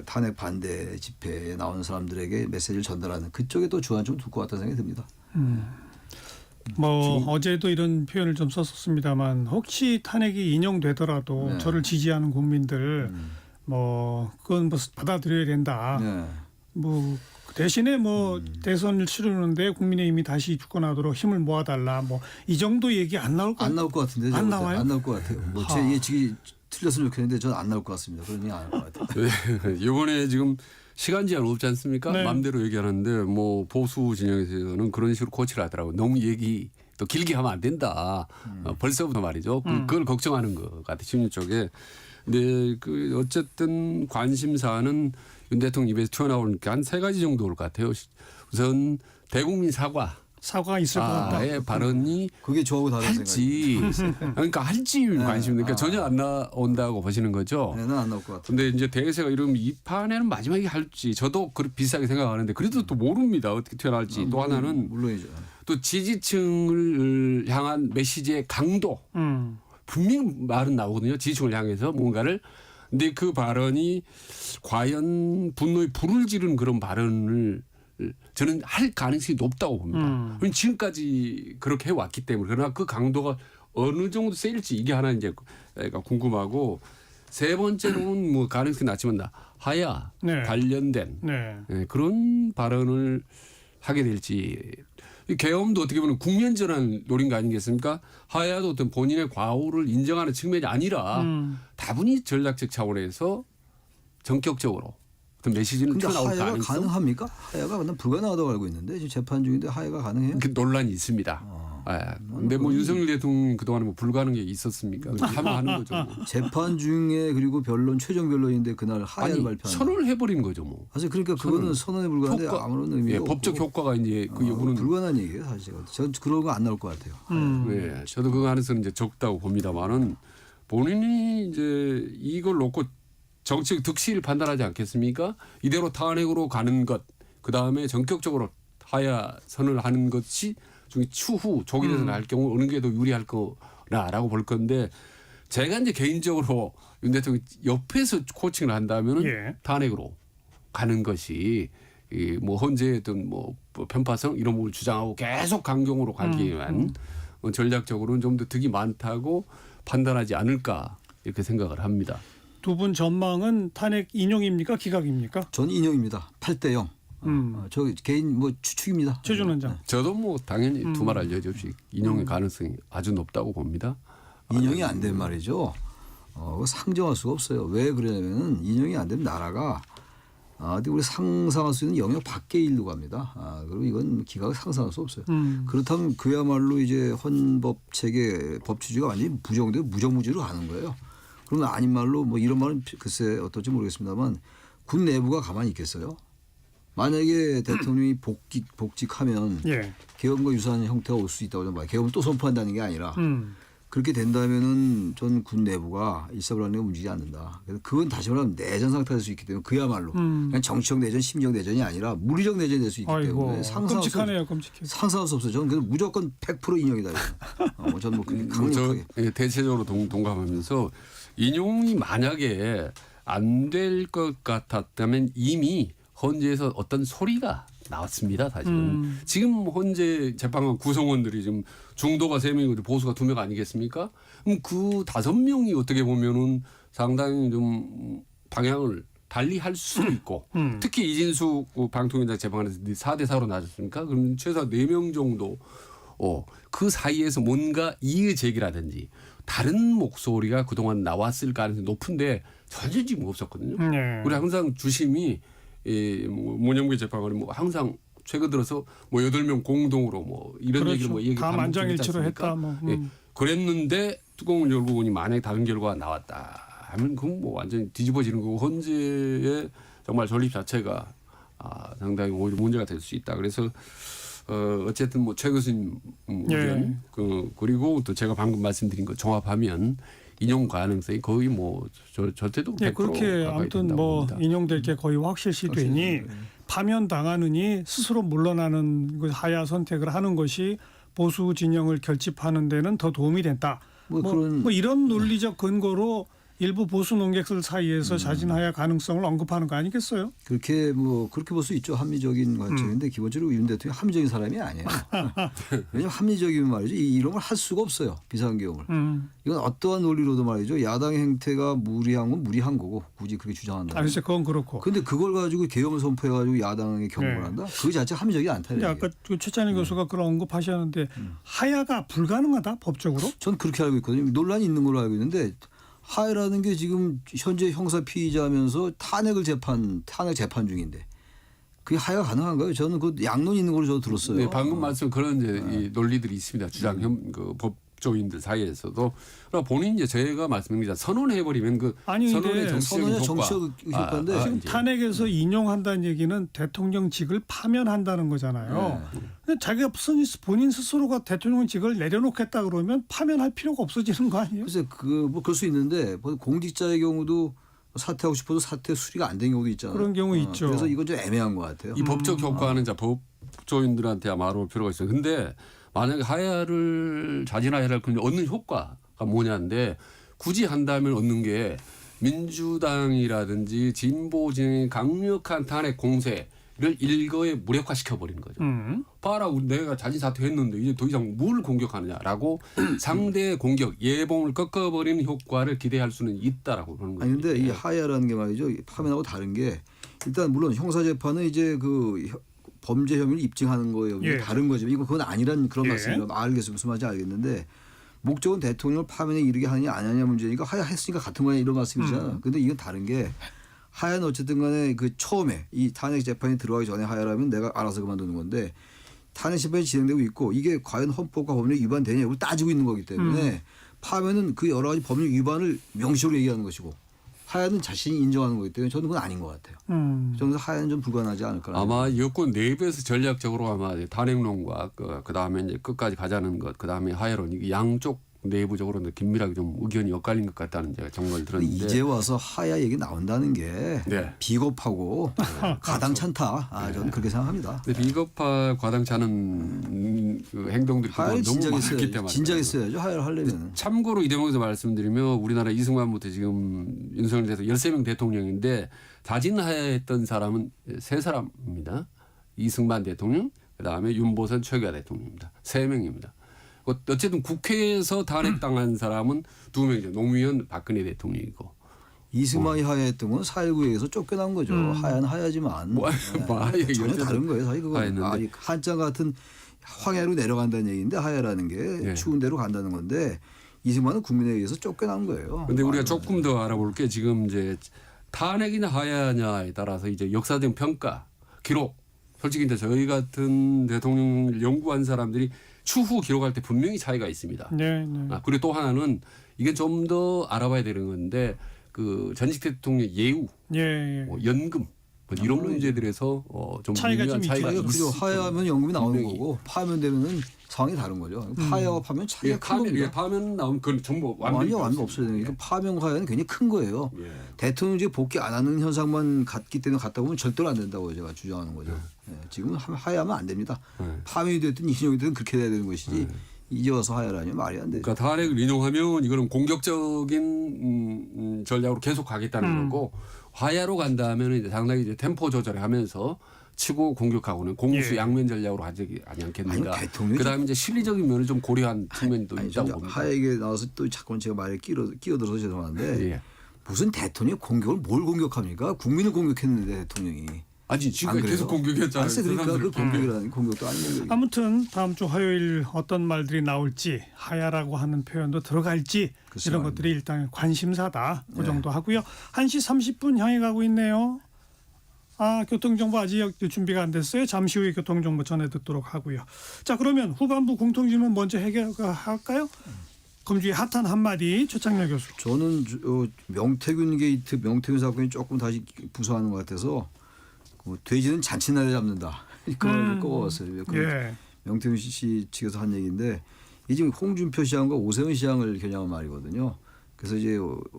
탄핵 반대 집회에 나오는 사람들에게 메시지를 전달하는 그쪽에 또 주안 좀 둘 것 같다는 생각이 듭니다. 뭐 어제도 이런 표현을 좀 썼었습니다만 혹시 탄핵이 인용되더라도 네. 저를 지지하는 국민들 뭐 그건 뭐 받아들여야 된다. 네. 뭐 대신에 뭐 대선을 치르는데 국민의힘이 다시 주권하도록 힘을 모아달라. 뭐 이 정도 얘기 안 나올 것 안 나올 것 같은데. 안 나와요? 안 나올 것 같아요. 뭐 제 예측이 틀렸으면 좋겠는데 저는 안 나올 것 같습니다. 그러니 안 나올 것 같아요. 이번에 지금 시간 제한 없지 않습니까? 네. 마음대로 얘기하는데 뭐 보수 진영에서는 그런 식으로 코치를 하더라고요. 너무 얘기 또 길게 하면 안 된다. 벌써부터 말이죠. 그걸 걱정하는 것 같아요. 심리 쪽에. 근데 그 어쨌든 관심사는 윤 대통령 입에서 튀어나오니까 한 3가지 정도 올 것 같아요. 우선 대국민 사과. 있을 것 같다. 의 발언이 그게 저하고 다른 할지 그러니까 할지 관심이 그러니까 전혀 안 나온다고 보시는 거죠. 네, 안 나올 것 같아요. 근데 이제 대세가 이러면 이 판에는 마지막에 할지 저도 비슷하게 생각하는데 그래도 또 모릅니다. 어떻게 튀어나올지. 또 하나는 물론이죠. 또 지지층을 향한 메시지의 강도. 분명히 말은 나오거든요. 지지층을 향해서 뭔가를. 근데 그 발언이 과연 분노의 불을 지르는 그런 발언을 저는 할 가능성이 높다고 봅니다. 지금까지 그렇게 해왔기 때문에. 그러나 그 강도가 어느 정도 세일지 이게 하나 이제 궁금하고, 세 번째로는 뭐 가능성이 낮지만 하야 관련된 그런 발언을 하게 될지. 이 계엄도 어떻게 보면 국면전환 노린 거 아니겠습니까? 하야도 어떤 본인의 과오를 인정하는 측면이 아니라 다분히 전략적 차원에서 전격적으로 어떤 메시지는 튀어나올 하야가 가능성. 가능합니까? 하야가 그냥 불가능하다고 알고 있는데 지금 재판 중인데 하야가 가능해요? 그 논란이 있습니다. 근데 뭐 윤석열 대통령 그동안에 뭐 불가능한 게 있었습니까? 하면 하는 거죠. 뭐. 재판 중에 그리고 변론 최종 변론인데 그날 하야를 발표한. 선언을 해버린 거죠, 뭐. 사실 그러니까 그거는 선언에 불과한데 아무런 의미가 없고. 법적 효과가 이제 그 여부는 불가능한 얘기예요, 사실. 저는 그런 거 안 나올 것 같아요. 네, 저도 그 가능성은 이제 적다고 봅니다만은 본인이 이제 이걸 놓고 정치적 득실을 판단하지 않겠습니까? 이대로 탄핵으로 가는 것, 그 다음에 전격적으로 하야 선을 하는 것이 추후 조기 대선을 할 경우 어느 게 더 유리할 거라고 볼 건데, 제가 이제 개인적으로 윤 대통령 옆에서 코칭을 한다면은 탄핵으로 가는 것이 뭐 헌재의 어떤 뭐 편파성 이런 부분을 주장하고 계속 강경으로 가기에만 전략적으로는 좀 더 득이 많다고 판단하지 않을까 이렇게 생각을 합니다. 두 분 전망은 탄핵 인용입니까? 기각입니까? 전 인용입니다. 8대0. 저 개인 뭐 추측입니다. 최준 원장. 저도 뭐 당연히 두말 알려져 없이 인용의 가능성이 아주 높다고 봅니다. 인용이 안 된 말이죠. 상정할 수가 없어요. 왜 그러냐면은 인용이 안 되면 나라가 우리 상상할 수 있는 영역 밖의 일로 갑니다. 그리고 이건 기각을 상상할 수 없어요. 그렇다면 그야말로 이제 헌법 체계 법치주의가 완전히 부정되고 무정무지로 가는 거예요. 그러면 아닌 말로 뭐 이런 말은 글쎄 어떨지 모르겠습니다만 군 내부가 가만히 있겠어요? 만약에 대통령이 복직하면 계엄과 유사한 형태가 올 수 있다고 봐요. 계엄을 또 선포한다는 게 아니라 그렇게 된다면은 전 군 내부가 일사불란하게 움직이지 않는다. 그래서 그건 다시 말하면 내전 상태가 될 수 있기 때문에 그야말로 그냥 정치적 내전, 심리적 내전이 아니라 물리적 내전이 될 수 있기 때문에 끔찍하네요, 끔찍해. 상상할 수 없어요. 저는 그래서 무조건 100% 인용이다. 저는 뭐 그렇게 강력하게. 대체적으로 동감하면서 인용이 만약에 안 될 것 같았다면 이미 헌재에서 어떤 소리가 나왔습니다. 사실은. 지금 헌재 재판관 구성원들이 지금 중도가 3명이고 보수가 2명 아니겠습니까? 그럼 그 5명이 어떻게 보면은 상당히 좀 방향을 달리 할 수도 있고 특히 이진숙 방통위원장 재판관에서 4대4로 나졌습니까? 그럼 최소 4명 정도 그 사이에서 뭔가 이의 제기라든지 다른 목소리가 그동안 나왔을 가능성이 높은데 전혀 지금 없었거든요. 우리 항상 주심이 문영배 재판관이 뭐 항상 최근 들어서 뭐 8명 공동으로 뭐 이런 얘기를 뭐 얘기 다 만장일치로 했다 뭐. 그랬는데 뚜껑을 열고 보니 만약에 다른 결과가 나왔다 하면 그건 뭐 완전히 뒤집어지는 거고 헌재의 정말 존립 자체가 상당히 오히려 문제가 될 수 있다. 그래서 어쨌든 뭐 최 교수님 의견 그리고 또 제가 방금 말씀드린 거 종합하면 인용 가능성이 거의 뭐 절대도 100% 그렇게 아무튼 뭐 인용될 게 거의 확실시되니 파면 당하느니 스스로 물러나는 하야 선택을 하는 것이 보수 진영을 결집하는 데는 더 도움이 된다. 뭐 이런 논리적 근거로 일부 보수 논객들 사이에서 자진 하야 가능성을 언급하는 거 아니겠어요? 그렇게 그렇게 볼 수 있죠. 합리적인 관점인데 기본적으로 윤 대통령이 합리적인 사람이 아니에요. 왜냐하면 합리적이면 말이죠. 이런 걸 할 수가 없어요. 비상계엄을. 이건 어떠한 논리로도 말이죠. 야당의 행태가 무리한 건 무리한 거고 굳이 그렇게 주장한다. 글쎄 그건 그렇고. 근데 그걸 가지고 계엄을 선포해가지고 야당에 경고를 한다? 그 자체 합리적이 않다. 근데 아까 그 최찬희 교수가 그런 언급하셨는데 하야가 불가능하다 법적으로? 전 그렇게 알고 있거든요. 논란이 있는 걸로 알고 있는데 하야라는 게 지금 현재 형사 피의자면서 탄핵 재판 중인데 그게 하야가 가능한가요? 저는 그 양론 있는 걸로 저도 들었어요. 네, 방금 말씀 그런 이제 이 논리들이 있습니다. 주장 그 법조인들 사이에서도 그러나 본인 이제 제가 말씀드린 선언해버리면 그 선언의 정치적 효과인데 지금 탄핵에서 인용한다는 얘기는 대통령직을 파면한다는 거잖아요. 근데 자기가 본인 스스로가 대통령직을 내려놓겠다 그러면 파면할 필요가 없어지는 거 아니에요? 글쎄 그럴 수 있는데 공직자의 경우도 사퇴하고 싶어도 사퇴 수리가 안 된 경우도 있잖아요. 그런 경우 있죠. 그래서 이건 좀 애매한 것 같아요. 이 법적 효과는 이제 법조인들한테 아마 알아볼 필요가 있어요. 근데 만약에 하야를 자진하야를 얻는 효과가 뭐냐인데 굳이 한다면 얻는 게 민주당이라든지 진보 진영의 강력한 탄핵 공세를 일거에 무력화시켜 버리는 거죠. 봐라, 내가 자진 사퇴했는데 이제 더 이상 뭘 공격하느냐라고 상대의 공격 예봉을 꺾어버리는 효과를 기대할 수는 있다라고 그러는 거죠. 아니 근데 이 하야라는 게 말이죠. 파면하고 다른 게 일단 물론 형사 재판은 이제 그 범죄 혐의를 입증하는 거예요. 다른 거죠. 이거 그건 아니란 그런 말씀이죠. 알겠습니다. 무슨 말인지 알겠는데 목적은 대통령을 파면에 이르게 하느냐 안 하느냐 문제니까 하야했으니까 같은 거냐 이런 말씀이잖아요. 근데 이건 다른 게 하야는 어쨌든 간에 그 처음에 이 탄핵 재판이 들어가기 전에 하야라면 내가 알아서 그만두는 건데 탄핵 재판이 진행되고 있고 이게 과연 헌법과 법률에 위반되냐 이걸 따지고 있는 거기 때문에 파면은 그 여러 가지 법률 위반을 명시적으로 얘기하는 것이고 하야는 자신이 인정하는 거기 때문에 저는 그건 아닌 것 같아요. 저는 하야는 좀 불가능하지 않을까. 아마 여권 내부에서 전략적으로 아마 탄핵론과 그 다음에 이제 끝까지 가자는 것, 그 다음에 하야론 이게 양쪽 내부적으로 긴밀하게 좀 의견이 엇갈린 것 같다는 제가 정보를 들었는데 이제 와서 하야 얘기 나온다는 게 비겁하고 가당찮다. 저는 그렇게 생각합니다. 비겁하 가당찮은 그 행동들이 너무 많기 때문에 진작했어야죠. 하야를 하려면. 참고로 이 대목에서 말씀드리면 우리나라 이승만부터 지금 윤석열 대통령 13명 대통령인데 자진하야했던 사람은 3사람입니다. 이승만 대통령, 그다음에 윤보선 최규하 대통령입니다. 3명입니다. 어쨌든 국회에서 탄핵당한 사람은 2명이죠. 노무현 박근혜 대통령이고. 이승만이 하야했던 건 4.19에서 쫓겨난 거죠. 하야는 하야지만. 전혀 다른 거예요. 사실 그건 한자 같은 황야로 내려간다는 얘기인데 하야라는 게 추운 데로 간다는 건데 이승만은 국민에 의해서 쫓겨난 거예요. 그런데 우리가 조금 더 알아볼 게 지금 이제 탄핵이냐 하야냐에 따라서 이제 역사적 평가, 기록. 솔직히 이제 저희 같은 대통령을 연구한 사람들이 추후 기록할 때 분명히 차이가 있습니다. 그리고 또 하나는 이게 좀 더 알아봐야 되는 건데 그 전직 대통령 예우, 뭐 연금 이런 문제들에서 좀 차이가 있습니다. 그죠. 하야하면 연금이 나오는 거고 파면되면은 상황이 다른 거죠. 파야와 파면 차이가 큰 겁니다. 파면 나오면 그건 전부 완전 없어야 되는 게 파면 하야는 굉장히 큰 거예요. 대통령직 복귀 안 하는 현상만 갔기 때문에 갔다 보면 절대로 안 된다고 제가 주장하는 거죠. 지금 하야하면 안 됩니다. 파면이 됐든 이인용이 됐든 그렇게 돼야 되는 것이지 이제 와서 하야라니 말이 안 되죠. 그러니까 탄핵을 인용하면 이거는 공격적인 전략으로 계속 가겠다는 거고 하야로 간다면 이제 상당히 이제 템포 조절하면서 치고 공격하고는 공수 양면 전략으로 가지 않겠는가. 그다음에 이제 실리적인 면을 좀 고려한 측면도 있다고 봅니다. 하야 얘기 나와서 또 자꾸 제가 말에 끼어들어서 죄송한데 무슨 대통령이 공격을 뭘 공격합니까? 국민을 공격했는데 대통령이. 아니 지금 계속 공격했잖아요. 그러니까 그 공격이라는 공격도 아니에요. 아무튼 다음 주 화요일 어떤 말들이 나올지 하야라고 하는 표현도 들어갈지 이런 것들이 일단 관심사다. 그 정도 하고요. 1시 30분 향해 가고 있네요. 교통정보 아직 준비가 안 됐어요. 잠시 후에 교통정보 전해 듣도록 하고요. 자, 그러면 후반부 공통질문 먼저 해결할까요? 그럼 중에 핫한 한마디 최창렬 교수. 저는 명태균 게이트, 명태균 사건이 조금 다시 부서하는 것 같아서 돼지는 잔치날에 잡는다. 그 말을 꼽아봤어요. 명태균 씨 측에서 한 얘기인데 이 지금 홍준표 시장과 오세훈 시장을 겨냥한 말이거든요. 그래서 이제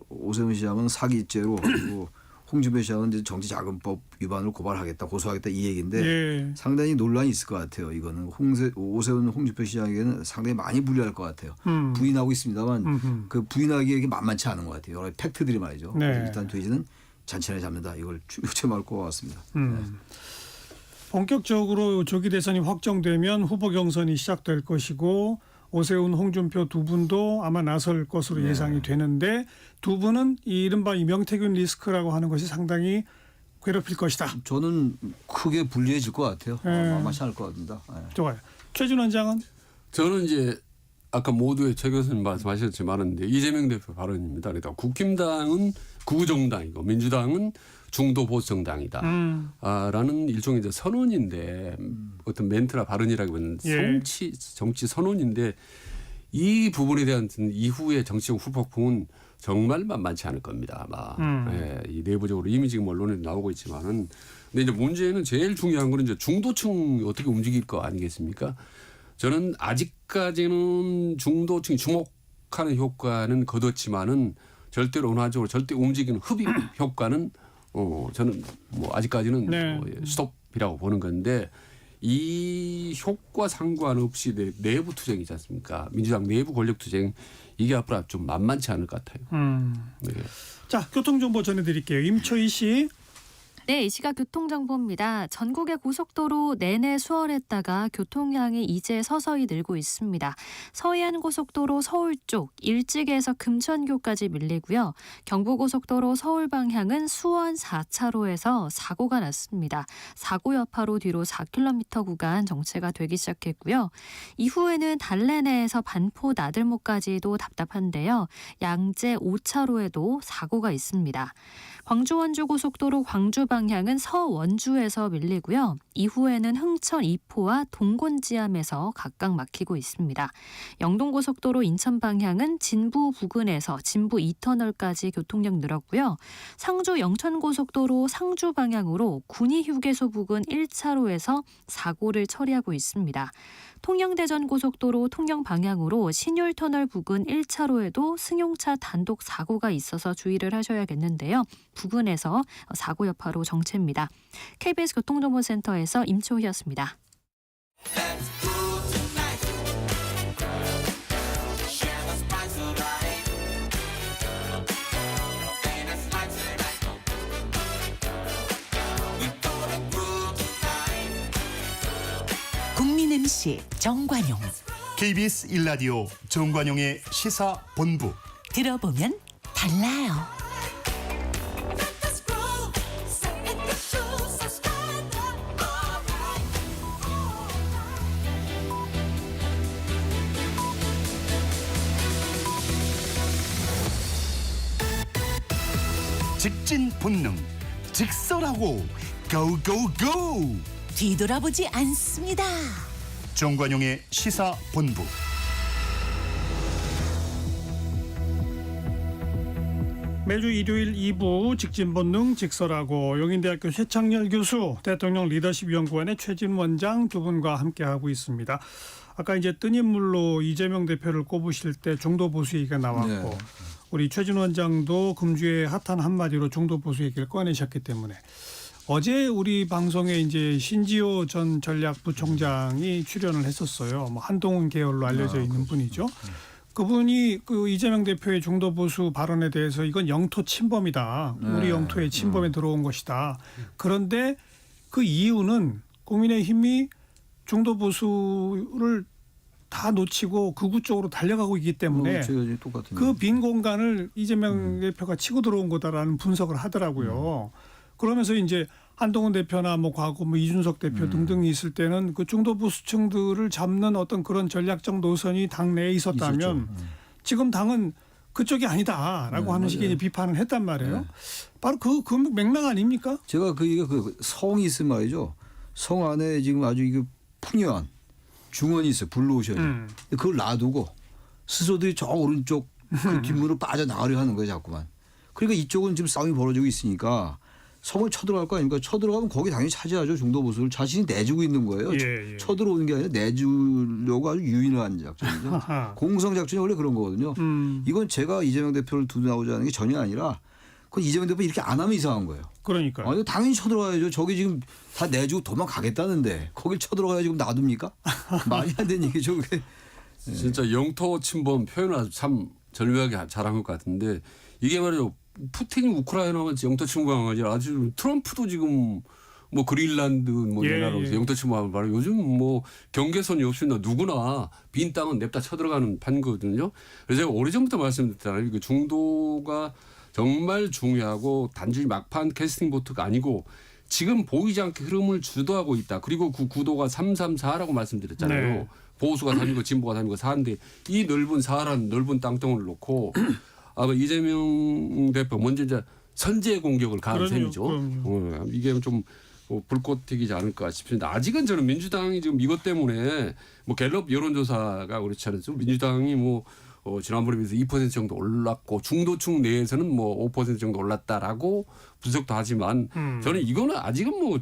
오세훈 시장은 사기죄로 그리고 홍준표 시장은 이제 정치자금법 위반으로 고발하겠다, 고소하겠다 이 얘기인데 예. 상당히 논란이 있을 것 같아요. 이거는 오세훈 홍준표 시장에게는 상당히 많이 불리할 것 같아요. 부인하고 있습니다만 그 부인하기에 만만치 않은 것 같아요. 여러 팩트들이 말이죠. 네. 일단 돼지는 잔치나 잡는다. 이걸 요청할 것 같습니다. 본격적으로 조기 대선이 확정되면 후보 경선이 시작될 것이고 오세훈, 홍준표 두 분도 아마 나설 것으로 네. 예상이 되는데 두 분은 이 이른바 이 명태균 리스크라고 하는 것이 상당히 괴롭힐 것이다. 저는 크게 불리해질 것 같아요. 네. 만만치 않을 것 같습니다. 네. 좋아요. 최준 원장은? 저는 이제 아까 모두의 최 교수님 말씀하셨지만 이재명 대표 발언입니다. 그러니까 국힘당은 구정당이고 민주당은 중도 보수 정당이다. 라는 일종의 이제 선언인데 어떤 멘트나 발언이라기보다는 예. 정치 선언인데 이 부분에 대한 이후의 정치적 후폭풍은 정말 만만치 않을 겁니다. 아마 예, 이 내부적으로 이미 지금 언론에 나오고 있지만은 근데 이제 문제는 제일 중요한 거는 이제 중도층이 어떻게 움직일 거 아니겠습니까? 저는 아직까지는 중도층이 주목하는 효과는 거뒀지만은 절대로 원화적으로 절대 움직이는 흡입 효과는 저는 뭐 아직까지는 네. 뭐 스톱이라고 보는 건데 이 효과 상관없이 내부 투쟁이지 않습니까? 민주당 내부 권력 투쟁 이게 앞으로 좀 만만치 않을 것 같아요. 네. 자, 교통정보 전해드릴게요. 임초희 씨. 네, 이 시각 교통정보입니다. 전국의 고속도로 내내 수월했다가 교통량이 이제 서서히 늘고 있습니다. 서해안고속도로 서울 쪽 일찍에서 금천교까지 밀리고요. 경부고속도로 서울 방향은 수원 4차로에서 사고가 났습니다. 사고 여파로 뒤로 4km 구간 정체가 되기 시작했고요. 이후에는 달래내에서 반포 나들목까지도 답답한데요. 양재 5차로에도 사고가 있습니다. 광주 원주고속도로 광주 방향은 서원주에서 밀리고요. 이후에는 흥천 2포와 동곤지암에서 각각 막히고 있습니다. 영동고속도로 인천 방향은 진부 부근에서 진부 2터널까지 교통량 늘었고요. 상주 영천고속도로 상주 방향으로 군위휴게소 부근 1차로에서 사고를 처리하고 있습니다. 통영대전고속도로 통영 방향으로 신율터널 부근 1차로에도 승용차 단독 사고가 있어서 주의를 하셔야겠는데요. 부근에서 사고 여파로 정체입니다. KBS 교통정보센터에서 임초희였습니다. 국민 MC 정관용. KBS 1라디오 정관용의 시사본부. 들어보면 달라요. 직진 본능, 직설하고 고고고. 뒤돌아보지 않습니다. 정관용의 시사본부. 매주 일요일 2부 직진본능 직설하고 용인대학교 최창렬 교수, 대통령 리더십 연구원의 최진 원장 두 분과 함께하고 있습니다. 아까 이제 뜬 인물로 이재명 대표를 꼽으실 때 중도 보수 얘기가 나왔고 네. 우리 최진 원장도 금주에 핫한 한마디로 중도 보수 얘기를 꺼내셨기 때문에 어제 우리 방송에 이제 신지호 전 전략부총장이 출연을 했었어요. 뭐 한동훈 계열로 알려져 있는 분이죠. 그분이 그 이재명 대표의 중도 보수 발언에 대해서 이건 영토 침범이다. 우리 영토에 침범에 들어온 것이다. 그런데 그 이유는 국민의힘이 중도 보수를 다 놓치고 극우 쪽으로 달려가고 있기 때문에 그 빈 공간을 이재명 대표가 치고 들어온 거다라는 분석을 하더라고요. 그러면서 이제 한동훈 대표나 뭐 과거 뭐 이준석 대표 등등이 있을 때는 그 중도 보수층들을 잡는 어떤 그런 전략적 노선이 당내에 있었다면 지금 당은 그쪽이 아니다라고 하는 식의 이제 비판을 했단 말이에요. 바로 그 맥락 아닙니까? 제가 그 성이 있으면 말이죠. 성 안에 지금 아주 이게 풍요한 중원이 있어요. 블루오션이. 그걸 놔두고 스스로들이 저 오른쪽 그 뒷문으로 빠져나가려 하는 거예요. 자꾸만. 그러니까 이쪽은 지금 싸움이 벌어지고 있으니까 성을 쳐들어갈 거 아닙니까? 쳐들어가면 거기 당연히 차지하죠. 중도 보수를 자신이 내주고 있는 거예요. 예. 쳐들어오는 게 아니라 내주려고 아주 유인한 작전이죠. 공성 작전이 원래 그런 거거든요. 이건 제가 이재명 대표를 두고 나오자는 게 전혀 아니라 그 이재명 대표 이렇게 안 하면 이상한 거예요. 그러니까. 아니 당연히 쳐들어가야죠. 저기 지금 다 내주고 도망가겠다는데 거길 쳐들어가야 지금 놔둡니까? 말이 안 되는 얘기죠. 그게. 진짜 영토 침범 표현을 아주 참 절묘하게 잘한 것 같은데 이게 말이죠. 푸틴이 우크라이나만 영토 침범한 거지 아주 트럼프도 지금 뭐 그린란드 뭐 내나라로서 영토 침범하면 말이야. 요즘 뭐 경계선이 없습니다. 누구나 빈 땅은 냅다 쳐들어가는 판거든요. 그래서 제가 오래전부터 말씀드렸잖아요. 그 중도가 정말 중요하고 단순히 막판 캐스팅 보트가 아니고 지금 보이지 않게 흐름을 주도하고 있다. 그리고 그 구도가 3-3-4라고 말씀드렸잖아요. 네. 보수가 3이고 진보가 3이고 4인데 이 넓은 사란 넓은 땅덩어리를 놓고 아마 이재명 대표 먼저 이제 선제 공격을 가한 셈이죠. 이게 좀 불꽃튀기지 않을까 싶습니다. 아직은 저는 민주당이 지금 이것 때문에 뭐 갤럽 여론조사가 그렇지 않습니까? 민주당이 뭐 지난번에 비해서 2% 정도 올랐고 중도층 내에서는 뭐 5% 정도 올랐다라고 분석도 하지만 저는 이거는 아직은 뭐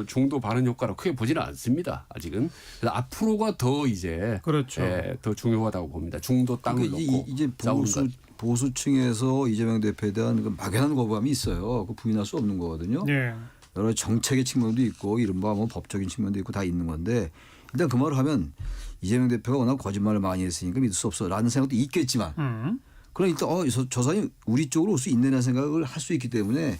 중도 반응 효과로 크게 보지는 않습니다. 아직은. 그래서 앞으로가 더 이제 그렇죠. 더 중요하다고 봅니다. 중도 땅을 놓고 이제 보수층에서 이재명 대표에 대한 그 막연한 거부감이 있어요. 그 부인할 수 없는 거거든요. 네. 여러 정책의 측면도 있고 이른바 뭐 법적인 측면도 있고 다 있는 건데 일단 그 말을 하면 이재명 대표가 워낙 거짓말을 많이 했으니까 믿을 수 없어라는 생각도 있겠지만 그럼 일단 저 사람이 우리 쪽으로 올 수 있느냐는 생각을 할 수 있기 때문에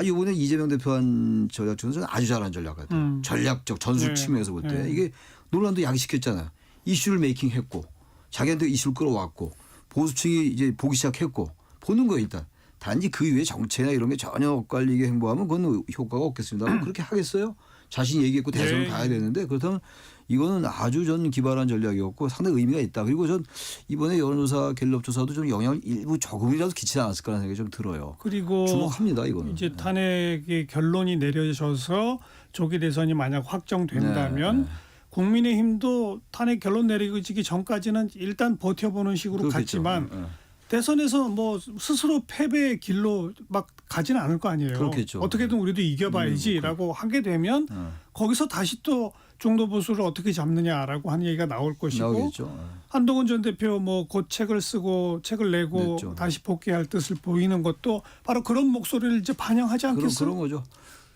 이번에 이재명 대표 한 전략 중에서 저는 아주 잘한 전략 같아요. 전략적 전술 측면에서 볼 때 이게 논란도 야기시켰잖아요. 이슈를 메이킹했고 자기한테 이슈를 끌어왔고 보수층이 이제 보기 시작했고 보는 거예요 일단. 단지 그 이후에 정책이나 이런 게 전혀 엇갈리게 행보하면 그건 효과가 없겠습니다. 그렇게 하겠어요? 자신이 얘기했고 대선을 가야 되는데 그렇다면 이거는 아주 전 기발한 전략이었고 상당히 의미가 있다. 그리고 전 이번에 여론조사 갤럽 조사도 좀 영향을 일부 조금이라도 끼치지 않았을까라는 생각이 좀 들어요. 그리고 주목합니다 이거는. 이제 탄핵의 결론이 내려져서 조기 대선이 만약 확정된다면 국민의힘도 탄핵 결론 내리기 전까지는 일단 버텨보는 식으로 그렇겠죠. 갔지만 대선에서 뭐 스스로 패배의 길로 막 가지는 않을 거 아니에요. 그렇겠죠. 어떻게든 우리도 이겨봐야지라고 하게 되면 거기서 다시 또 중도 보수를 어떻게 잡느냐라고 하는 얘기가 나올 것이고 나오겠죠. 한동훈 전 대표 뭐 곧 책을 쓰고 책을 내고 냈죠. 다시 복귀할 뜻을 보이는 것도 바로 그런 목소리를 이제 반영하지 않겠어요? 그런 거죠.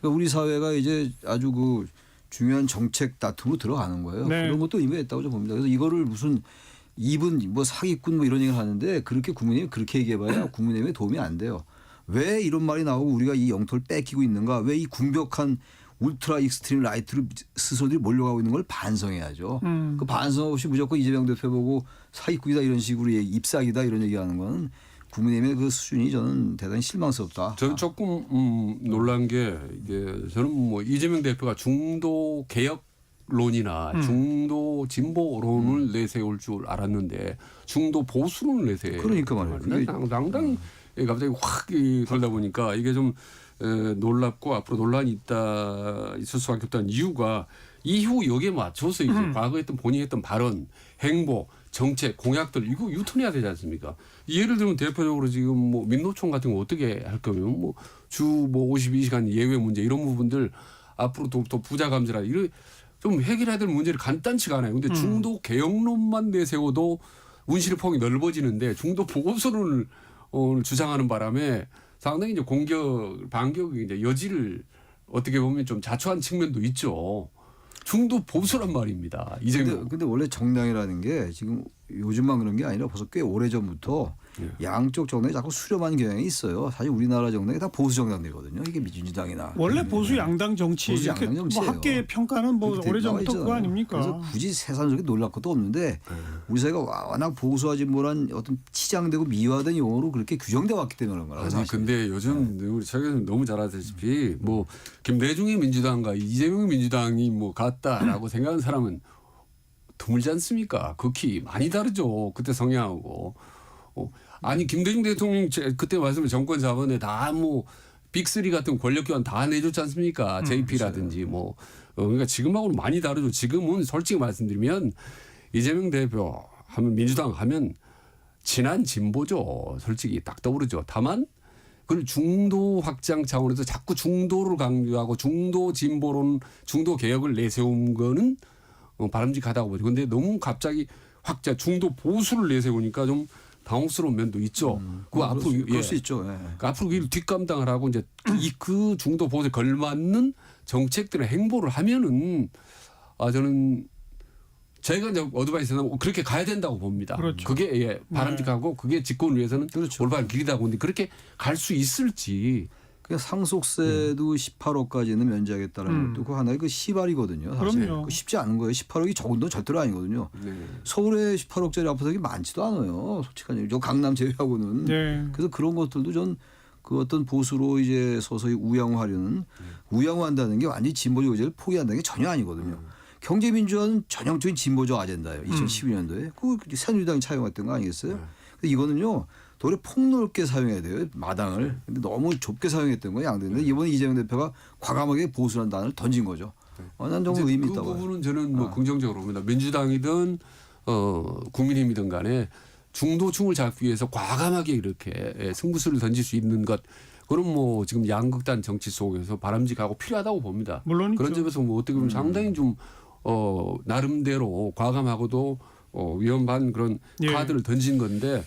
그러니까 우리 사회가 이제 아주 그 중요한 정책 다툼으로 들어가는 거예요. 네. 그런 것도 의미가 있다고 좀 봅니다. 그래서 이거를 무슨 입은 뭐 사기꾼 뭐 이런 얘기를 하는데 그렇게 국민의힘이 그렇게 얘기해봐야 국민의힘에 도움이 안 돼요. 왜 이런 말이 나오고 우리가 이 영토를 뺏기고 있는가? 왜 이 궁벽한 울트라 익스트림 라이트로 스스로들이 몰려가고 있는 걸 반성해야죠. 그 반성 없이 무조건 이재명 대표 보고 사기꾼이다 이런 식으로 잎사귀다 이런 얘기하는 건 국민의힘의 그 수준이 저는 대단히 실망스럽다. 저는 조금 놀란 게 이게 저는 뭐 이재명 대표가 중도 개혁론이나 중도 진보론을 내세울 줄 알았는데 중도 보수론을 내세울. 그러니까 말이에요. 상당히 갑자기 확 돌다 보니까 이게 좀 놀랍고 앞으로 논란이 있을 수밖에 없다는 이유가 이후 여기에 맞춰서 이제 과거에 했던 본인이 했던 발언, 행보, 정책, 공약들 이거 유턴해야 되지 않습니까? 예를 들면 대표적으로 지금 뭐 민노총 같은 거 어떻게 할 거면 뭐 주 뭐 52시간 예외 문제 이런 부분들 앞으로 또 부자 감세라 이런 좀 해결해야 될 문제를 간단치가 않아요. 근데 중도 개혁론만 내세워도 운신의 폭이 넓어지는데 중도 보고서론을 주장하는 바람에 상당히 이제 반격의 이제 여지를 어떻게 보면 좀 자초한 측면도 있죠. 중도 보수란 말입니다. 근데 원래 정당이라는 게 지금 요즘만 그런 게 아니라 벌써 꽤 오래전부터 양쪽 정당이 자꾸 수렴하는 경향이 있어요. 사실 우리나라 정당이 다 보수 정당들이거든요. 이게 민주당이나. 원래 보수 양당 정치. 보수 양당 정치예요. 뭐 학계 평가는 뭐 오래전부터 그거 아닙니까? 그래서 굳이 세상적인 놀랄 것도 없는데 우리 사회가 워낙 보수와 진보란 어떤 치장되고 미화된 용어로 그렇게 규정돼 왔기 때문에 그런 거라고. 아니 근데 요즘 우리 최근에 너무 잘 아시다시피 뭐 김대중의 민주당과 이재명의 민주당이 뭐 같다라고 생각하는 사람은 드물지 않습니까? 극히 많이 다르죠. 그때 성향하고. 아니 김대중 대통령 그때 말씀을 정권 자본에 다 뭐 빅3 같은 권력 교환 다 내줬지 않습니까? JP라든지 뭐 그러니까 지금하고는 많이 다르죠. 지금은 솔직히 말씀드리면 이재명 대표 하면 민주당 하면 친한 진보죠. 솔직히 딱 떠오르죠. 다만 그걸 중도 확장 차원에서 자꾸 중도를 강조하고 중도 진보론, 중도 개혁을 내세운 거는 바람직하다고 보죠. 그런데 너무 갑자기 중도 보수를 내세우니까 좀 당혹스러운 면도 있죠. 그 앞으로 그럴 수 있죠. 예. 그러니까 앞으로 그 뒷감당을 하고 이제 그 중도 보수에 걸맞는 정책들의 행보를 하면은 저는 저희가 이제 어드바이스는 그렇게 가야 된다고 봅니다. 그렇죠. 그게 바람직하고 그게 집권을 위해서는 그렇죠. 올바른 길이다 보는데 그렇게 갈 수 있을지. 그러니까 상속세도 18억까지는 면제하겠다는 것도 그 하나의 그 시발이거든요. 사실. 그럼요. 그 쉽지 않은 거예요. 18억이 적은 돈 절대로 아니거든요. 네. 서울에 18억짜리 아파트가 많지도 않아요. 솔직한 얘기. 저 강남 제외하고는. 네. 그래서 그런 것들도 전 그 어떤 보수로 이제 서서히 우양화하려는 우양화한다는 게 완전히 진보적 의제를 포기한다는 게 전혀 아니거든요. 경제민주화는 전형적인 진보적 아젠다예요. 2012년도에. 그 새누리당이 차용했던 거 아니겠어요? 근데 이거는요. 도리어 폭넓게 사용해야 돼요. 마당을. 근데 너무 좁게 사용했던 거예요. 양대인데 이번에 이재명 대표가 과감하게 보수라는 단어를 던진 거죠. 난 정말 의미 있다고 그 봐요. 부분은 저는 뭐 긍정적으로 봅니다. 민주당이든 국민의힘이든 간에 중도층을 잡기 위해서 과감하게 이렇게 승부수를 던질 수 있는 것. 그럼 뭐 지금 양극단 정치 속에서 바람직하고 필요하다고 봅니다. 물론이죠. 그런 점에서 뭐 어떻게 보면 상당히 좀 나름대로 과감하고도 위험한 그런 카드를 던진 건데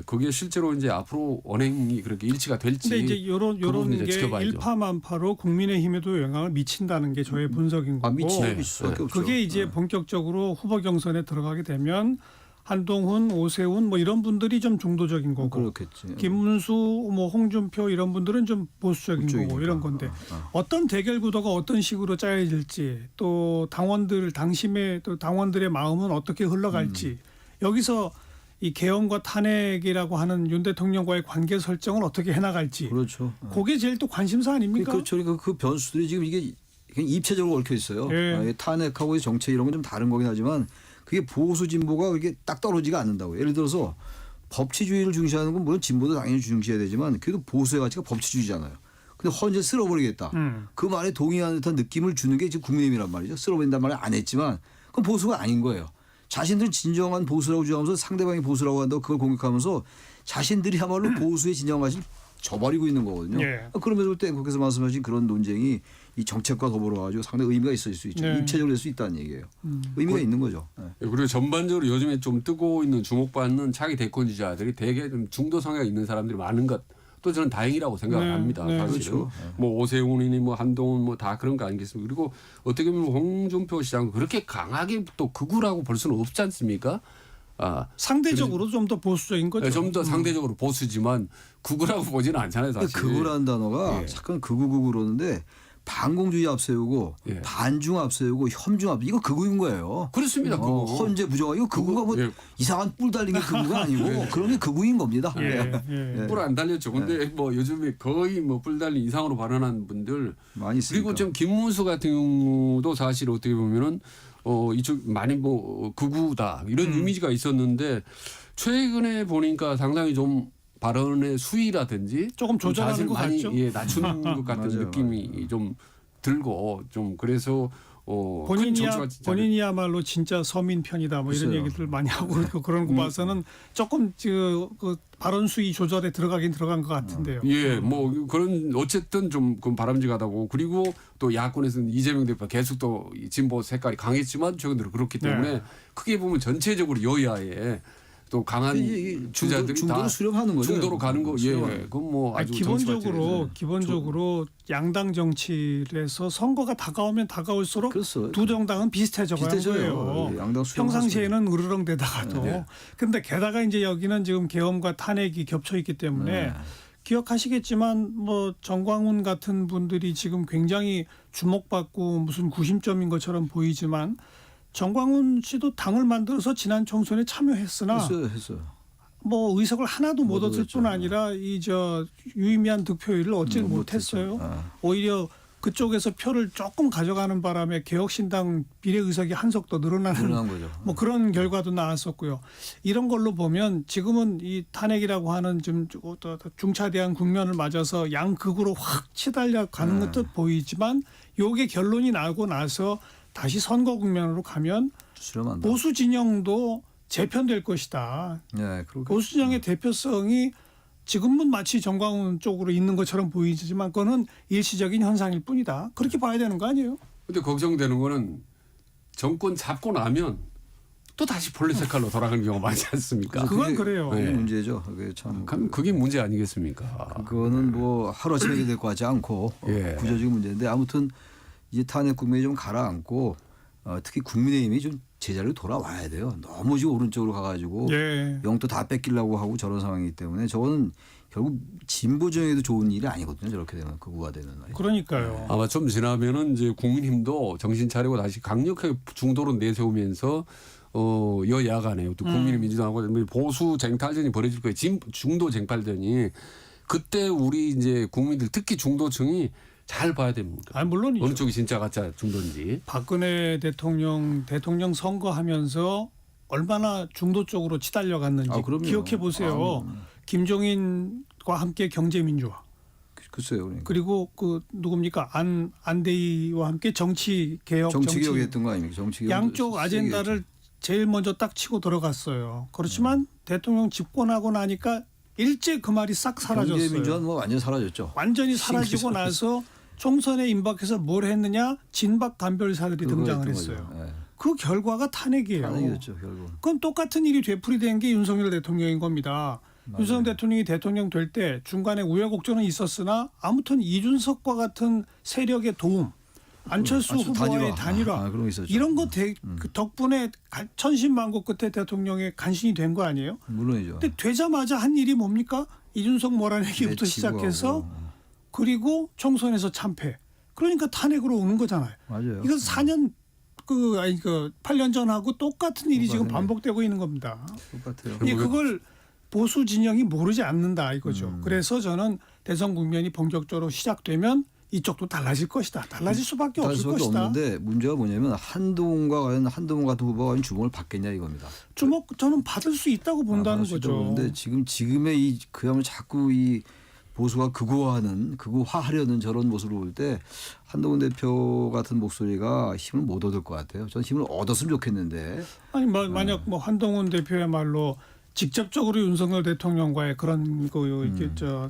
그게 실제로 이제 앞으로 언행이 그렇게 일치가 될지. 근데 이제 요런 게 지켜봐야죠. 일파만파로 국민의힘에도 영향을 미친다는 게 저의 분석인 거고. 미칠 수밖에 없죠. 그게 이제 본격적으로 후보 경선에 들어가게 되면 한동훈, 오세훈 뭐 이런 분들이 좀 중도적인 거고. 그렇겠지. 김문수, 뭐 홍준표 이런 분들은 좀 보수적인 거고 이런 건데 어떤 대결 구도가 어떤 식으로 짜여질지 또 당원들 당심의 또 당원들의 마음은 어떻게 흘러갈지 여기서 이 계엄과 탄핵이라고 하는 윤 대통령과의 관계 설정을 어떻게 해나갈지. 그렇죠. 그게 제일 또 관심사 아닙니까? 그렇죠. 그 변수들이 지금 이게 입체적으로 얽혀 있어요. 예. 탄핵하고 정책 이런 건 좀 다른 거긴 하지만 그게 보수 진보가 그렇게 딱 떨어지가 않는다고요. 예를 들어서 법치주의를 중시하는 건 물론 진보도 당연히 중시해야 되지만 그래도 보수의 가치가 법치주의잖아요. 근데 헌재 쓸어버리겠다. 그 말에 동의하는 듯한 느낌을 주는 게 지금 국민의힘이란 말이죠. 쓸어버린다는 말을 안 했지만 그건 보수가 아닌 거예요. 자신들은 진정한 보수라고 주장하면서 상대방이 보수라고 한다고 그걸 공격하면서 자신들이야말로 보수의 진정한 가치를 저버리고 있는 거거든요. 예. 그러면서 그때 국회에서 말씀하신 그런 논쟁이 이 정책과 더불어 가지고 상당히 의미가 있을 수 있죠. 네. 입체적으로 될 수 있다는 얘기예요. 의미가 있는 거죠. 네. 그리고 전반적으로 요즘에 좀 뜨고 있는 주목받는 차기 대권주자들이 대개 좀 중도 성향이 있는 사람들이 많은 것. 또 저는 다행이라고 생각을 합니다. 사실은. 그렇죠. 뭐 오세훈이니 뭐 한동훈 뭐 다 그런 거 아니겠습니까? 그리고 어떻게 보면 홍준표 시장은 그렇게 강하게 또 극우라고 볼 수는 없지 않습니까? 상대적으로 좀 더 보수적인 거죠. 좀 더 상대적으로 보수지만 극우라고 보지는 않잖아요. 사실. 극우라는 단어가 잠깐 극우 그러는데 반공주의 앞세우고 반중 앞세우고 혐중 앞 이거 극우인 거예요. 그렇습니다. 극우. 헌재 부정화 이거 극우가 뭐 이상한 뿔 달린 게 극우가 아니고 그런 게 극우인 겁니다. 뿔 안 달렸죠. 근데 뭐 요즘에 거의 뭐 뿔 달린 이상으로 발언한 분들 많이 있으니까. 그리고 좀 김문수 같은 경우도 사실 어떻게 보면은 이쪽 많이 뭐 극우다 이런 이미지가 있었는데 최근에 보니까 상당히 좀 발언의 수위라든지 조금 조절하는 것 많이 같죠? 낮추는 것 같은 맞아요, 느낌이 좀 들고 좀 그래서 본인이야말로 진짜 서민 편이다 뭐 이런 글쎄요. 얘기들 많이 하고 있고 그런 거 봐서는 조금 그 발언 수위 조절에 들어간 것 같은데요. 예, 뭐 그런 어쨌든 좀 바람직하다고 그리고 또 야권에서는 이재명 대표 계속 또 진보 색깔이 강했지만 최근 들어 그렇기 때문에 크게 보면 전체적으로 여야에 또 강한 주자들이 중도로 다 수렴하는 거죠. 중도로 가는 거. 예, 그건 뭐 아주 기본적으로 양당 정치에서 선거가 다가오면 다가올수록 그렇죠. 두 정당은 비슷해져 가는 거예요. 양당 평상시에는 으르렁대다가도. 그런데 게다가 이제 여기는 지금 계엄과 탄핵이 겹쳐 있기 때문에 기억하시겠지만 뭐 정광훈 같은 분들이 지금 굉장히 주목받고 무슨 구심점인 것처럼 보이지만 정광훈 씨도 당을 만들어서 지난 총선에 참여했으나 했어요. 뭐 의석을 하나도 못 얻을 뿐 아니라 이 유의미한 득표율을 얻지는 못했어요. 오히려 그쪽에서 표를 조금 가져가는 바람에 개혁신당 비례 의석이 한 석 더 늘어나는 거죠. 뭐 그런 결과도 나왔었고요. 이런 걸로 보면 지금은 이 탄핵이라고 하는 좀 중차대한 국면을 맞아서 양극으로 확 치달려 가는 것도 보이지만 요게 결론이 나고 나서 다시 선거 국면으로 가면 보수 진영도 재편될 것이다. 네, 보수 진영의 대표성이 지금은 마치 정광훈 쪽으로 있는 것처럼 보이지만 그거는 일시적인 현상일 뿐이다. 그렇게 봐야 되는 거 아니에요? 근데 걱정되는 거는 정권 잡고 나면 또 다시 폴리색깔로 돌아가는 경우가 많지 않습니까? 그건 그래요. 그게 문제죠. 그게 참. 그게 문제 아니겠습니까? 그거는 뭐 하루아침에 해결될 것 같지 않고 구조적인 문제인데 아무튼 이제 탄핵 국면이 좀 가라앉고 특히 국민의힘이 좀 제자리로 돌아와야 돼요. 너무 지금 오른쪽으로 가가지고 영토 다 뺏기려고 하고 저런 상황이기 때문에 저거는 결국 진보 정에도 좋은 일이 아니거든요. 저렇게 되면 극우가 되면. 그러니까요. 아마 좀 지나면은 이제 국민힘도 정신 차리고 다시 강력하게 중도로 내세우면서 여야 간에 또 국민의 민주당하고 보수 쟁탈전이 벌어질 거예요. 중도 쟁탈전이 그때 우리 이제 국민들 특히 중도층이 잘 봐야 됩니다. 물론이죠. 어느 쪽이 진짜 가짜 중도인지. 박근혜 대통령 선거하면서 얼마나 중도 쪽으로 치달려 갔는지 기억해 보세요. 김종인과 함께 경제민주화. 글쎄요. 그러니까. 그리고 그 누굽니까 안대희와 함께 정치개혁 정치개혁했던 거 아닙니까? 정치개혁 양쪽 아젠다를 제일 먼저 딱 치고 들어갔어요. 그렇지만 대통령 집권하고 나니까 일제 그 말이 싹 사라졌어요. 경제민주화는 뭐 완전 사라졌죠. 완전히 사라지고 나서 총선에 임박해서 뭘 했느냐 진박 간별사들이 등장을 했어요. 그 결과가 탄핵이에요. 탄핵이었죠, 결국. 그건 똑같은 일이 되풀이된 게 윤석열 대통령인 겁니다. 윤석열 대통령이 대통령 될 때 중간에 우여곡절은 있었으나 아무튼 이준석과 같은 세력의 도움, 안철수 후보와의 단일화 이런 거 덕분에 천신만고 끝에 대통령의 간신이 된 거 아니에요? 물론이죠. 근데 되자마자 한 일이 뭡니까? 이준석 몰아내기부터 시작해서 그리고 총선에서 참패. 그러니까 탄핵으로 오는 거잖아요. 맞아요. 이건 8년 전하고 똑같은 일이 지금 반복되고 있는 겁니다. 똑같아요. 그걸 보수 진영이 모르지 않는다 이거죠. 그래서 저는 대선 국면이 본격적으로 시작되면 이쪽도 달라질 것이다. 달라질 수밖에 없을 것이다. 없는데 문제가 뭐냐면 한동훈 같은 후보가 주목을 받겠냐 이겁니다. 주목 저는 받을 수 있다고 본다는 거죠. 그런데 지금의 그야말로 자꾸 이 보수가 극우화하려는 저런 모습을 볼 때 한동훈 대표 같은 목소리가 힘을 못 얻을 것 같아요. 저는 힘을 얻었으면 좋겠는데. 아니 만약 한동훈 대표야말로 직접적으로 윤석열 대통령과의 그런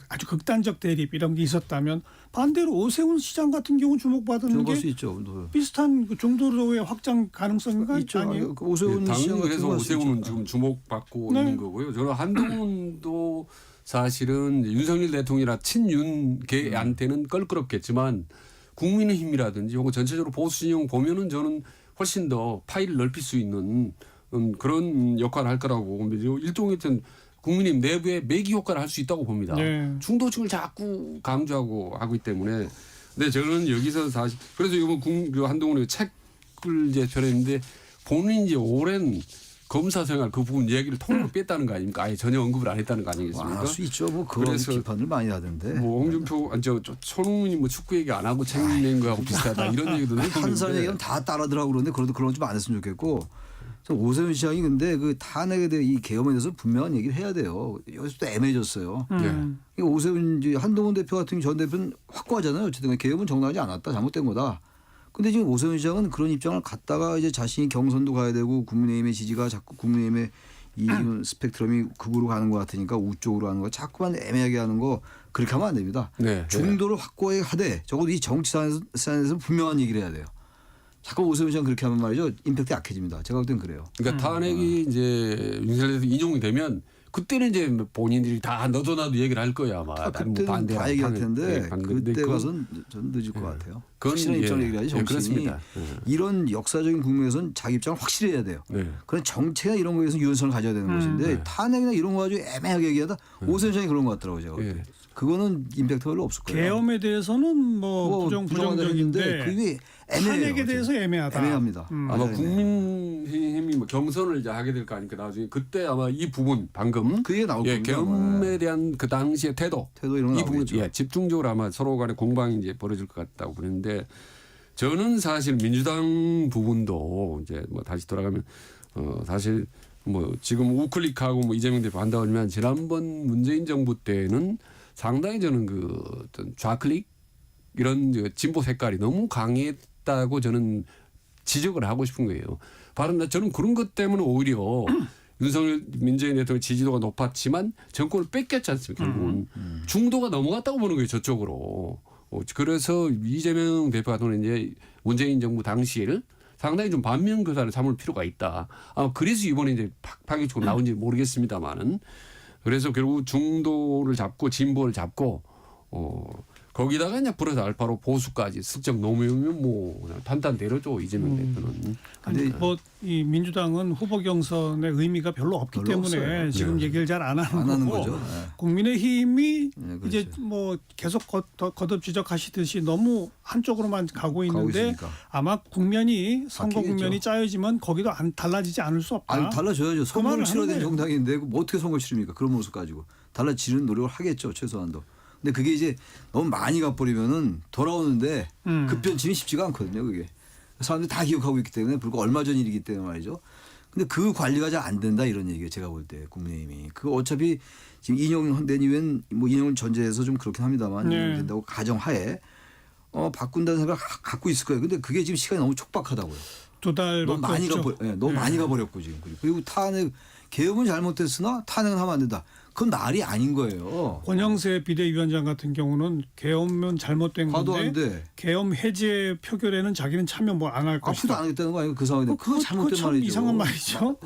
아주 극단적 대립 이런 게 있었다면 반대로 오세훈 시장 같은 경우 주목받는 게 수 있죠. 비슷한 중도로의 확장 가능성이 있죠. 아니에요? 오세훈 시장 그래서 오세훈은 지금 주목받고 있는 거고요. 저는 한동훈도 사실은 윤석열 대통령이라 친윤계한테는 껄끄럽겠지만 국민의힘이라든지 혹은 전체적으로 보수 진영 보면은 저는 훨씬 더 파일을 넓힐 수 있는 그런 역할을 할 거라고 봅니다. 일종의 국민의힘 내부의 매기 효과를 할 수 있다고 봅니다. 중도층을 자꾸 강조하고 하기 때문에. 근데 저는 여기서 사실 그래서 이번 한동훈의 책을 이제 전했는데 본인이 이제 오랜 검사 생활 그 부분 얘기를 통으로 뺐다는 거 아닙니까? 아예 전혀 언급을 안 했다는 거 아니겠습니까? 할 수 있죠. 뭐 그런 비판을 많이 하던데. 홍준표, 손흥민이 축구 얘기 안 하고 책 낸 거하고 비슷하다 이런 얘기도 한 사람 얘기는 다 따라들하고 그러는데 그래도 그런 거 좀 안 했으면 좋겠고. 오세훈 시장이 근데 그 탄핵에 대해 이 계엄에 대해서 분명한 얘기를 해야 돼요. 여기서 또 애매해졌어요. 오세훈 한동훈 대표 같은 전 대표는 확고하잖아요. 어쨌든 계엄은 정당하지 않았다. 잘못된 거다. 근데 지금 오세훈 시장은 그런 입장을 갖다가 이제 자신이 경선도 가야 되고 국민의힘의 지지가 자꾸 국민의힘의 이 스펙트럼이 극으로 가는 것 같으니까 우쪽으로 가는 거 자꾸만 애매하게 하는 거 그렇게 하면 안 됩니다. 중도를 확고하게 하되 적어도 이 정치산에서 분명한 얘기를 해야 돼요. 자꾸 오세훈 시장 그렇게 하면 말이죠. 임팩트 약해집니다. 제가 볼 땐 그래요. 그러니까 탄핵이 이제 윤석열에서 인용이 되면 그때는 이제 본인들이 다 너도 나도 얘기를 할 거야 아마. 그때는 다 얘기할 텐데 그때 가서는 전 늦을 것 같아요. 확실한 입장을 얘기해야지 정치인이. 이런 역사적인 국면에서는 자기 입장을 확실히 해야 돼요. 그런 정체나 이런 거에서 유연성을 가져야 되는 것인데 탄핵이나 이런 거 가지고 애매하게 얘기하다 오세훈 시장이 그런 것 같더라고요. 제가. 그거는 임팩트 별로 없을 거예요. 계엄에 대해서는 뭐 부정적인데 그게 탄핵에 대해서 애매하다. 애매합니다. 아마 국민의힘이 경선을 이제 하게 될 거 아닙니까 나중에 그때 아마 이 부분 방금 그게 나올 겁니다. 계엄에 대한 그 당시의 태도 이런 이 부분 집중적으로 아마 서로 간에 공방이 이제 벌어질 것 같다고 그러는데 저는 사실 민주당 부분도 이제 뭐 다시 돌아가면 사실 뭐 지금 우클릭하고 이재명 대표 한다고 하면 지난번 문재인 정부 때는 상당히 저는 어떤 좌클릭 이런 진보 색깔이 너무 강했다고 저는 지적을 하고 싶은 거예요. 바로 저는 그런 것 때문에 오히려 윤석열 민주주의 대통령 지지도가 높았지만 정권을 뺏겼지 않습니까? 결국은 중도가 넘어갔다고 보는 거예요. 저쪽으로. 그래서 이재명 대표 같은 경우는 이제 문재인 정부 당시를 상당히 좀 반면 교사를 삼을 필요가 있다. 그래서 이번에 이제 파격적으로 나온지 모르겠습니다만은 그래서 결국 중도를 잡고 진보를 잡고 거기다가 그냥 플러스 알파로 보수까지 슬쩍 넘으면 뭐 그냥 탄탄대로죠 이재명 대표는. 아니 뭐 이 민주당은 후보 경선의 의미가 별로 없기 때문에 없어요. 지금 네. 얘기를 잘 안 하는 거고 거죠. 네. 국민의힘이 그렇죠. 이제 뭐 계속 거듭 지적하시듯이 너무 한쪽으로만 가고 있는데 있으니까. 아마 국면이 선거 바뀌겠죠. 국면이 짜여지면 거기도 달라지지 않을 수 없다. 아니 달라져야죠. 선거를 말을 치러야 되는 하는 거예요. 정당인데 뭐 어떻게 선거를 치릅니까? 그런 모습 가지고 달라지는 노력을 하겠죠 최소한도. 근데 그게 이제 너무 많이 가버리면은 돌아오는데 급변침이 쉽지가 않거든요. 그게 사람들이 다 기억하고 있기 때문에 불과 얼마 전 일이기 때문에 말이죠. 근데 그 관리가 잘 안 된다 이런 얘기예요. 제가 볼 때 국민의힘이 그 어차피 지금 인용된 이후엔 뭐 인용을 전제해서 좀 그렇긴 합니다만 네. 인용이 된다고 가정하에 바꾼다는 생각을 갖고 있을 거예요. 근데 그게 지금 시간이 너무 촉박하다고요. 2달밖에 너무 많이 없죠. 너무 많이 가버렸고 지금 그리고 탄핵 계엄은 잘못됐으나 탄핵은 하면 안 된다. 그건 말이 아닌 거예요. 권영세 비대위원장 같은 경우는 계엄은 잘못된 봐도 안 건데 돼. 계엄 해제 표결에는 자기는 참여 뭐 안 할 앞으로도 것이다. 안 하겠다는 거 아니에요? 그 상황인데 그거 잘못된 참 말이죠. 이상한 말이죠.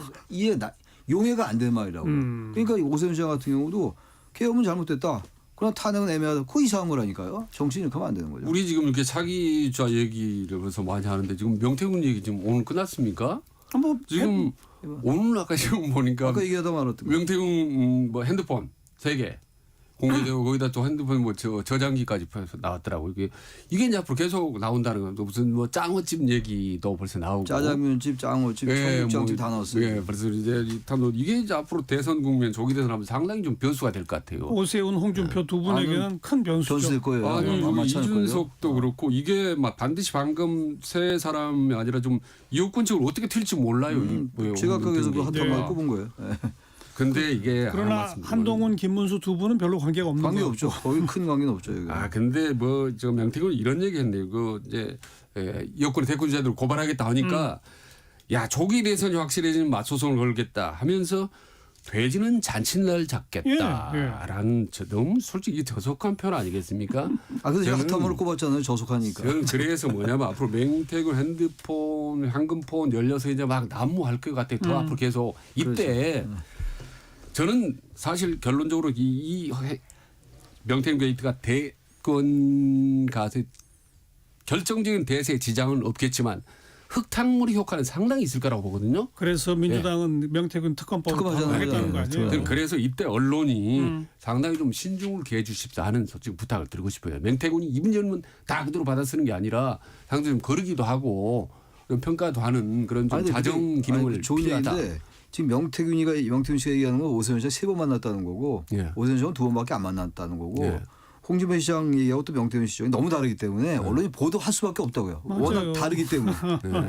용해가 안 된 말이라고. 그러니까 오세훈 시장 같은 경우도 계엄은 잘못됐다. 그러나 탄핵은 애매하다. 그거 이상한 거라니까요. 정신 이렇게 하면 안 되는 거죠. 우리 지금 이렇게 사기좌 얘기를 벌써 많이 하는데 지금 명태균 얘기 지금 오늘 끝났습니까? 뭐 지금 오늘 아까 지금 보니까 아까 얘기하다 말았던 명태균 뭐 핸드폰 3개 공개되고 거기다 또 핸드폰 뭐 저장기까지 나왔더라고요. 이게 이제 앞으로 계속 나온다는 건 무슨 뭐 짱어집 얘기도 벌써 나오고 짜장면집, 짱어집, 청국장집 다 나왔어요. 예, 그래서 이제 이게 이제 앞으로 대선 국면 조기 대선 하면 상당히 좀 변수가 될 것 같아요. 오세훈, 홍준표 두 분에게는 큰 변수죠. 변수 될 거예요. 아니 이준석도 그렇고 이게 막 반드시 방금 세 사람이 아니라 좀 이유권적으로 어떻게 튈지 몰라요. 제가 거기서 그 한탄만 꼽은 거예요. 근데 이게 그러나 한동훈, 김문수 두 분은 별로 관계가 없는 관계 거죠. 없죠. 거의 큰 관계는 없죠. 여기. 근데 뭐 저 명태균 이런 얘기했네요. 그 이제 여권의 대권 주자들 고발하겠다 하니까 야 조기 대선이 확실해지면 맞소송을 걸겠다 하면서 돼지는 잔칫날 잡겠다라는 너무 솔직히 저속한 표현 아니겠습니까? 그래서 한탄만을 꼽았잖아요. 저속하니까. 저는 그래서 뭐냐면 앞으로 명태균 핸드폰, 황금폰 열려서 이제 막 난무할 것 같아요. 더 앞으로 계속 이때. 그렇죠. 저는 사실 결론적으로 이 명태균 게이트가 대권 가서 결정적인 대세에 지장은 없겠지만 흙탕물이 효과는 상당히 있을 거라고 보거든요. 그래서 민주당은 명태균 특검법을 하겠다는 거 아니에요? 저는 그래서 이때 언론이 상당히 좀 신중을 기해 주십사 하는 솔직히 부탁을 드리고 싶어요. 명태균이 입은 열면 다 그대로 받아 쓰는 게 아니라 상당히 좀 거르기도 하고 좀 평가도 하는 그런 좀 자정 기능을 필요하다. 지금 명태균 씨가 얘기하는 건 오세훈 씨가 3번 만났다는 거고 오세훈 씨는 2번밖에 안 만났다는 거고 홍준표 시장 얘기하고 또 명태균 시장이 너무 다르기 때문에 언론이 보도할 수밖에 없다고요. 맞아요. 워낙 다르기 때문에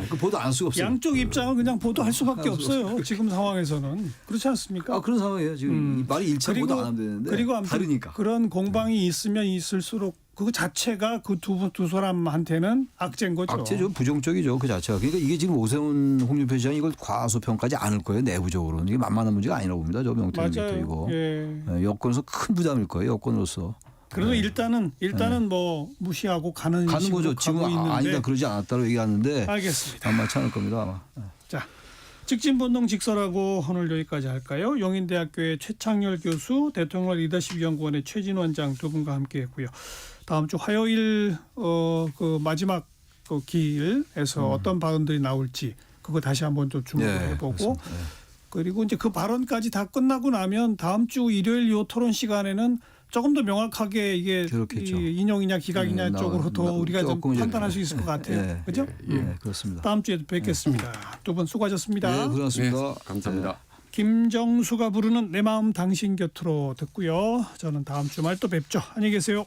그 보도 안 할 수가 없어요. 양쪽 입장을 그냥 보도할 수밖에 없어요. 지금 상황에서는 그렇지 않습니까? 그런 상황이에요. 지금 말이 일치하고 보도 안 하면 되는데 그리고 다르니까. 그런 공방이 있으면 있을수록 그 자체가 그 두 사람한테는 악재인 거죠. 악재죠. 부정적이죠. 그 자체가. 그러니까 이게 지금 오세훈 홍준표 시장이 이걸 과소평가하지 않을 거예요. 내부적으로는. 이게 만만한 문제가 아니라고 봅니다. 저 명태균 게이트 이거. 여권에서 큰 부담일 거예요. 여권으로서. 그래도 일단은 뭐 무시하고 가는 거죠. 지금 아니다 그러지 않았다고 얘기하는데 알겠습니다. 안 맞지 않을 겁니다. 아마. 자, 직진본능 직설하고 오늘 여기까지 할까요? 용인대학교의 최창열 교수, 대통령 리더십연구원의 최진 원장 두 분과 함께했고요. 다음 주 화요일 그 마지막 그 기일에서 어떤 발언들이 나올지 그거 다시 한번 좀 주목을 해보고 그리고 이제 그 발언까지 다 끝나고 나면 다음 주 일요일 요 토론 시간에는 조금 더 명확하게 이게 인용이냐 기각이냐 쪽으로 더 우리가 좀 판단할 수 있을 것 같아요. 그렇죠? 그렇습니다. 다음 주에도 뵙겠습니다. 두 분 수고하셨습니다. 네, 고생하셨습니다. 감사합니다. 김정수가 부르는 내 마음 당신 곁으로 듣고요. 저는 다음 주말 또 뵙죠. 안녕히 계세요.